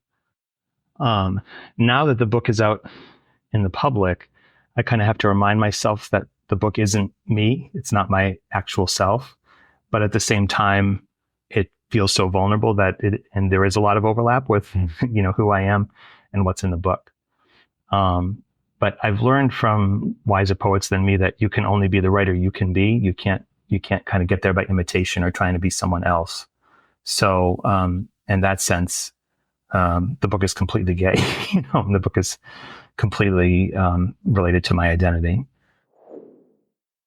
Now that the book is out in the public, I kind of have to remind myself that the book isn't me. It's not my actual self. But at the same time, it feels so vulnerable and there is a lot of overlap with, who I am and what's in the book. But I've learned from wiser poets than me that you can only be the writer you can be. You can't kind of get there by imitation or trying to be someone else. So, in that sense, the book is completely gay. The book is completely related to my identity.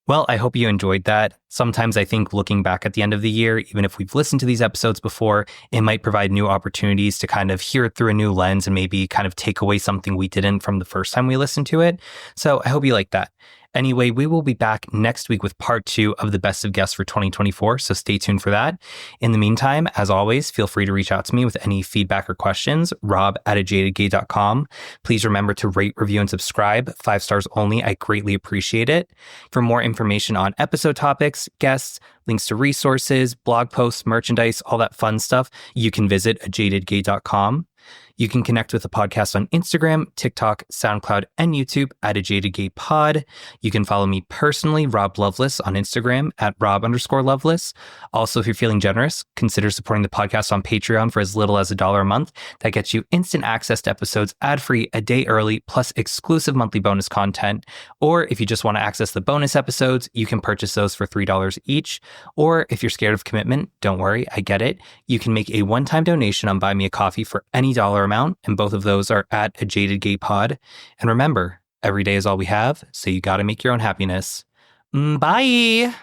Well, I hope you enjoyed that. Sometimes I think looking back at the end of the year, even if we've listened to these episodes before, it might provide new opportunities to kind of hear it through a new lens and maybe kind of take away something we didn't from the first time we listened to it. So I hope you like that. Anyway, we will be back next week with part 2 of the Best of Guests for 2024, so stay tuned for that. In the meantime, as always, feel free to reach out to me with any feedback or questions, rob@ajadedgay.com. Please remember to rate, review, and subscribe. 5 stars only. I greatly appreciate it. For more information on episode topics, guests, links to resources, blog posts, merchandise, all that fun stuff, you can visit ajadedgay.com. You can connect with the podcast on Instagram, TikTok, SoundCloud, and YouTube at @AJadedGayPod. You can follow me personally, Rob Loveless, on Instagram at Rob_Loveless. Also, if you're feeling generous, consider supporting the podcast on Patreon for as little as $1 a month. That gets you instant access to episodes ad-free, a day early, plus exclusive monthly bonus content. Or if you just want to access the bonus episodes, you can purchase those for $3 each. Or if you're scared of commitment, don't worry, I get it. You can make a one-time donation on Buy Me a Coffee for any dollar amount, and both of those are at @AJadedGayPod. And remember, every day is all we have, so you got to make your own happiness. Bye!